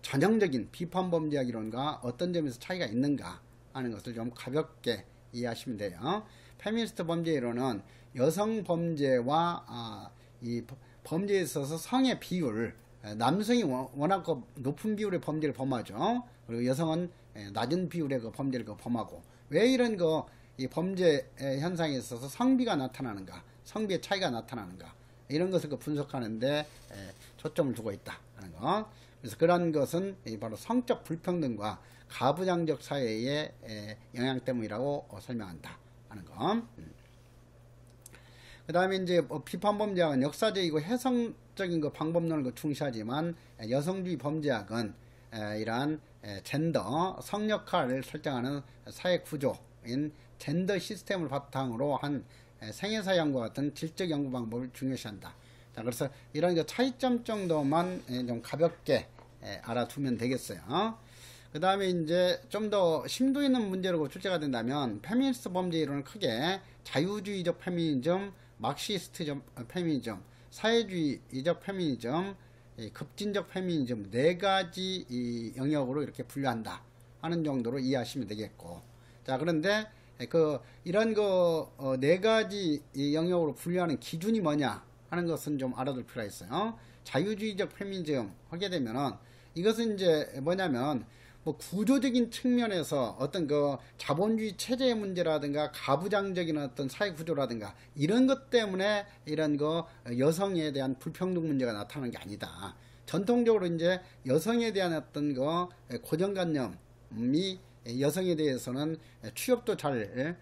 A: 전형적인 비판 범죄학 이론과 어떤 점에서 차이가 있는가 하는 것을 좀 가볍게 이해하시면 돼요. 페미니스트 범죄 이론은 여성 범죄와 이 범죄에 있어서 성의 비율, 남성이 워낙 높은 비율의 범죄를 범하죠. 그리고 여성은 낮은 비율의 범죄를 범하고, 왜 이런 이 범죄 현상에 있어서 성비가 나타나는가, 성비의 차이가 나타나는가, 이런 것을 분석하는데 초점을 두고 있다 하는 거. 그래서 그런 것은 바로 성적 불평등과 가부장적 사회의 영향 때문이라고 설명한다 하는 거. 그 다음에 이제 비판 범죄학은 역사적이고 해석적인 방법론을 중시하지만, 여성주의 범죄학은 이러한 젠더, 성 역할을 설정하는 사회 구조인 젠더 시스템을 바탕으로 한 생애사 연구와 같은 질적 연구 방법을 중요시한다. 자, 그래서 이런 차이점 정도만 좀 가볍게 알아두면 되겠어요. 그 다음에 이제 좀 더 심도 있는 문제로 출제가 된다면, 페미니스트 범죄 이론을 크게 자유주의적 페미니즘, 막시스트적 페미니즘, 사회주의적 페미니즘, 이 급진적 페미니즘 네 가지 이 영역으로 이렇게 분류한다 하는 정도로 이해하시면 되겠고, 자 그런데 이런 네 가지 이 영역으로 분류하는 기준이 뭐냐 하는 것은 좀 알아둘 필요가 있어요. 자유주의적 페미니즘 하게 되면은 이것은 이제 뭐냐면 뭐 구조적인 측면에서 어떤 자본주의 체제의 문제라든가 가부장적인 어떤 사회 구조라든가 이런 것 때문에 이런 여성에 대한 불평등 문제가 나타나는 게 아니다. 전통적으로 이제 여성에 대한 어떤 고정관념이 여성에 대해서는 취업도 잘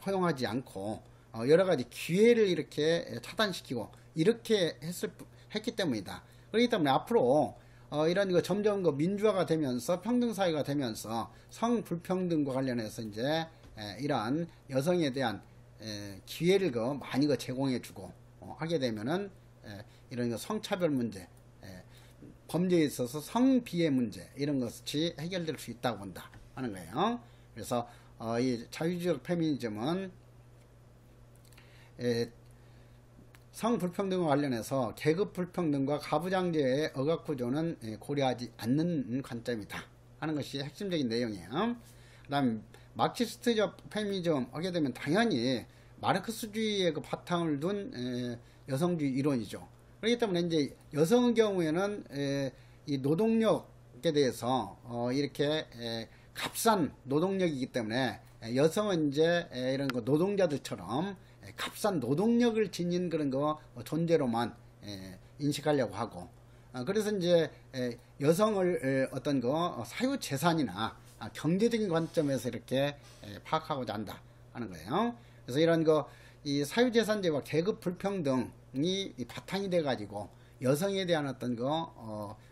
A: 허용하지 않고 여러 가지 기회를 이렇게 차단시키고 이렇게 했기 때문이다. 그렇기 때문에 앞으로 이런 점점 민주화가 되면서 평등사회가 되면서 성불평등과 관련해서 이제 이러한 여성에 대한 기회를 많이 제공해주고 하게 되면은 이런 성차별 문제, 범죄에 있어서 성비해 문제 이런 것이 해결될 수 있다고 본다 하는 거예요. 그래서 이 자유주의적 페미니즘은 성불평등과 관련해서 계급불평등과 가부장제의 억압구조는 고려하지 않는 관점이다 하는 것이 핵심적인 내용이에요. 그 다음 마르크시스트적 페미니즘 하게 되면 당연히 마르크스주의의 바탕을 둔 여성주의 이론이죠. 그렇기 때문에 이제 여성의 경우에는 이 노동력에 대해서 이렇게 값싼 노동력이기 때문에 여성은 이제 이런 노동자들처럼 값싼 노동력을 지닌 그런 존재로만 인식하려고 하고, 그래서 이제 여성을 어떤 사유재산이나 경제적인 관점에서 이렇게 파악하고자 한다 하는 거예요. 그래서 이런 이 사유재산제와 계급 불평등이 바탕이 돼 가지고 여성에 대한 어떤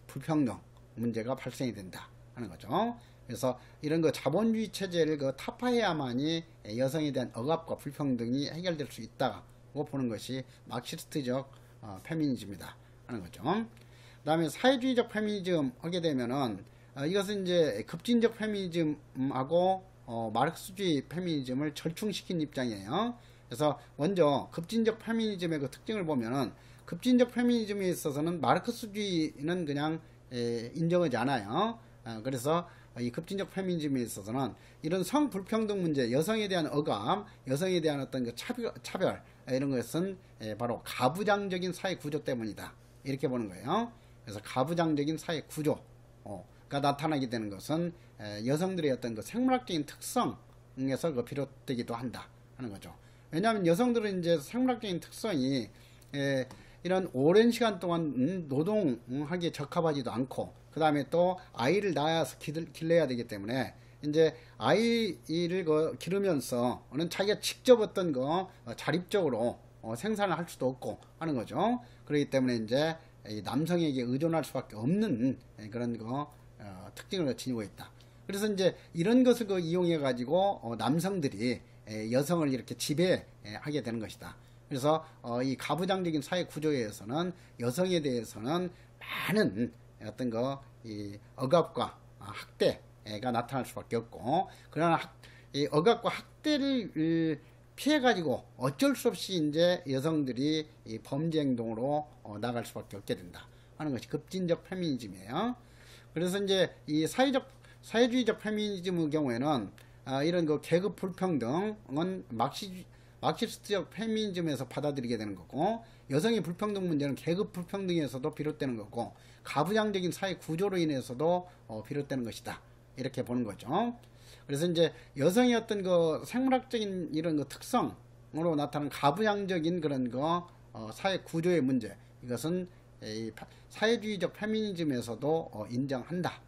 A: 불평등 문제가 발생이 된다 하는 거죠. 그래서 이런 자본주의 체제를 타파해야만이 여성에 대한 억압과 불평등이 해결될 수 있다고 보는 것이 마르크시스트적 페미니즘이다 하는 거죠. 그 다음에 사회주의적 페미니즘 하게 되면은 이것은 이제 급진적 페미니즘하고 마르크스주의 페미니즘을 절충시킨 입장이에요. 그래서 먼저 급진적 페미니즘의 특징을 보면은 급진적 페미니즘에 있어서는 마르크스주의는 그냥 인정하지 않아요. 그래서 이 급진적 페미니즘에 있어서는 이런 성불평등 문제, 여성에 대한 억압, 여성에 대한 어떤 차별 이런 것은 바로 가부장적인 사회 구조 때문이다 이렇게 보는 거예요. 그래서 가부장적인 사회 구조가 나타나게 되는 것은 여성들의 어떤 생물학적인 특성에서 비롯되기도 한다 하는 거죠. 왜냐하면 여성들은 이제 생물학적인 특성이 이런 오랜 시간 동안 노동하기에 적합하지도 않고, 그 다음에 또 아이를 낳아서 길러야 되기 때문에 이제 아이를 기르면서는 자기가 직접 어떤 자립적으로 생산을 할 수도 없고 하는 거죠. 그렇기 때문에 이제 남성에게 의존할 수밖에 없는 그런 특징을 지니고 있다. 그래서 이제 이런 것을 이용해 가지고 남성들이 여성을 이렇게 지배하게 되는 것이다. 그래서 이 가부장적인 사회 구조에서는 여성에 대해서는 많은 어떤 이 억압과 학대가 나타날 수밖에 없고, 그러나 이 억압과 학대를 피해 가지고 어쩔 수 없이 이제 여성들이 이 범죄 행동으로 나갈 수밖에 없게 된다 하는 것이 급진적 페미니즘이에요. 그래서 이제 이 사회주의적 페미니즘의 경우에는 이런 계급 불평등은 마르크시스트적 페미니즘에서 받아들이게 되는 거고, 여성의 불평등 문제는 계급 불평등에서도 비롯되는 거고, 가부장적인 사회 구조로 인해서도 비롯되는 것이다 이렇게 보는 거죠. 그래서 이제 여성의 어떤 생물학적인 이런 특성으로 나타나는 가부장적인 그런 사회 구조의 문제, 이것은 이 사회주의적 페미니즘에서도 인정한다.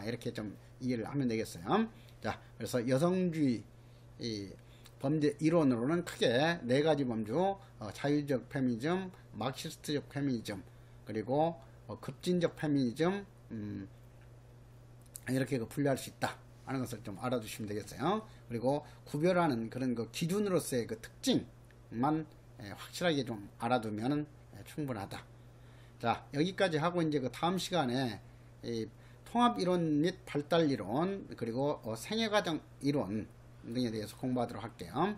A: 이렇게 좀 이해를 하면 되겠어요. 자, 그래서 여성주의 범죄 이론으로는 크게 네 가지 범주, 자유적 페미니즘, 마르크시스트적 페미니즘, 그리고 급진적 페미니즘, 이렇게 분류할 수 있다 하는 것을 좀 알아두시면 되겠어요. 그리고 구별하는 그런 기준으로서의 특징만 확실하게 좀 알아두면 충분하다. 자, 여기까지 하고 이제 다음 시간에 이 통합 이론 및 발달 이론, 그리고 생애과정 이론 등에 대해서 공부하도록 할게요.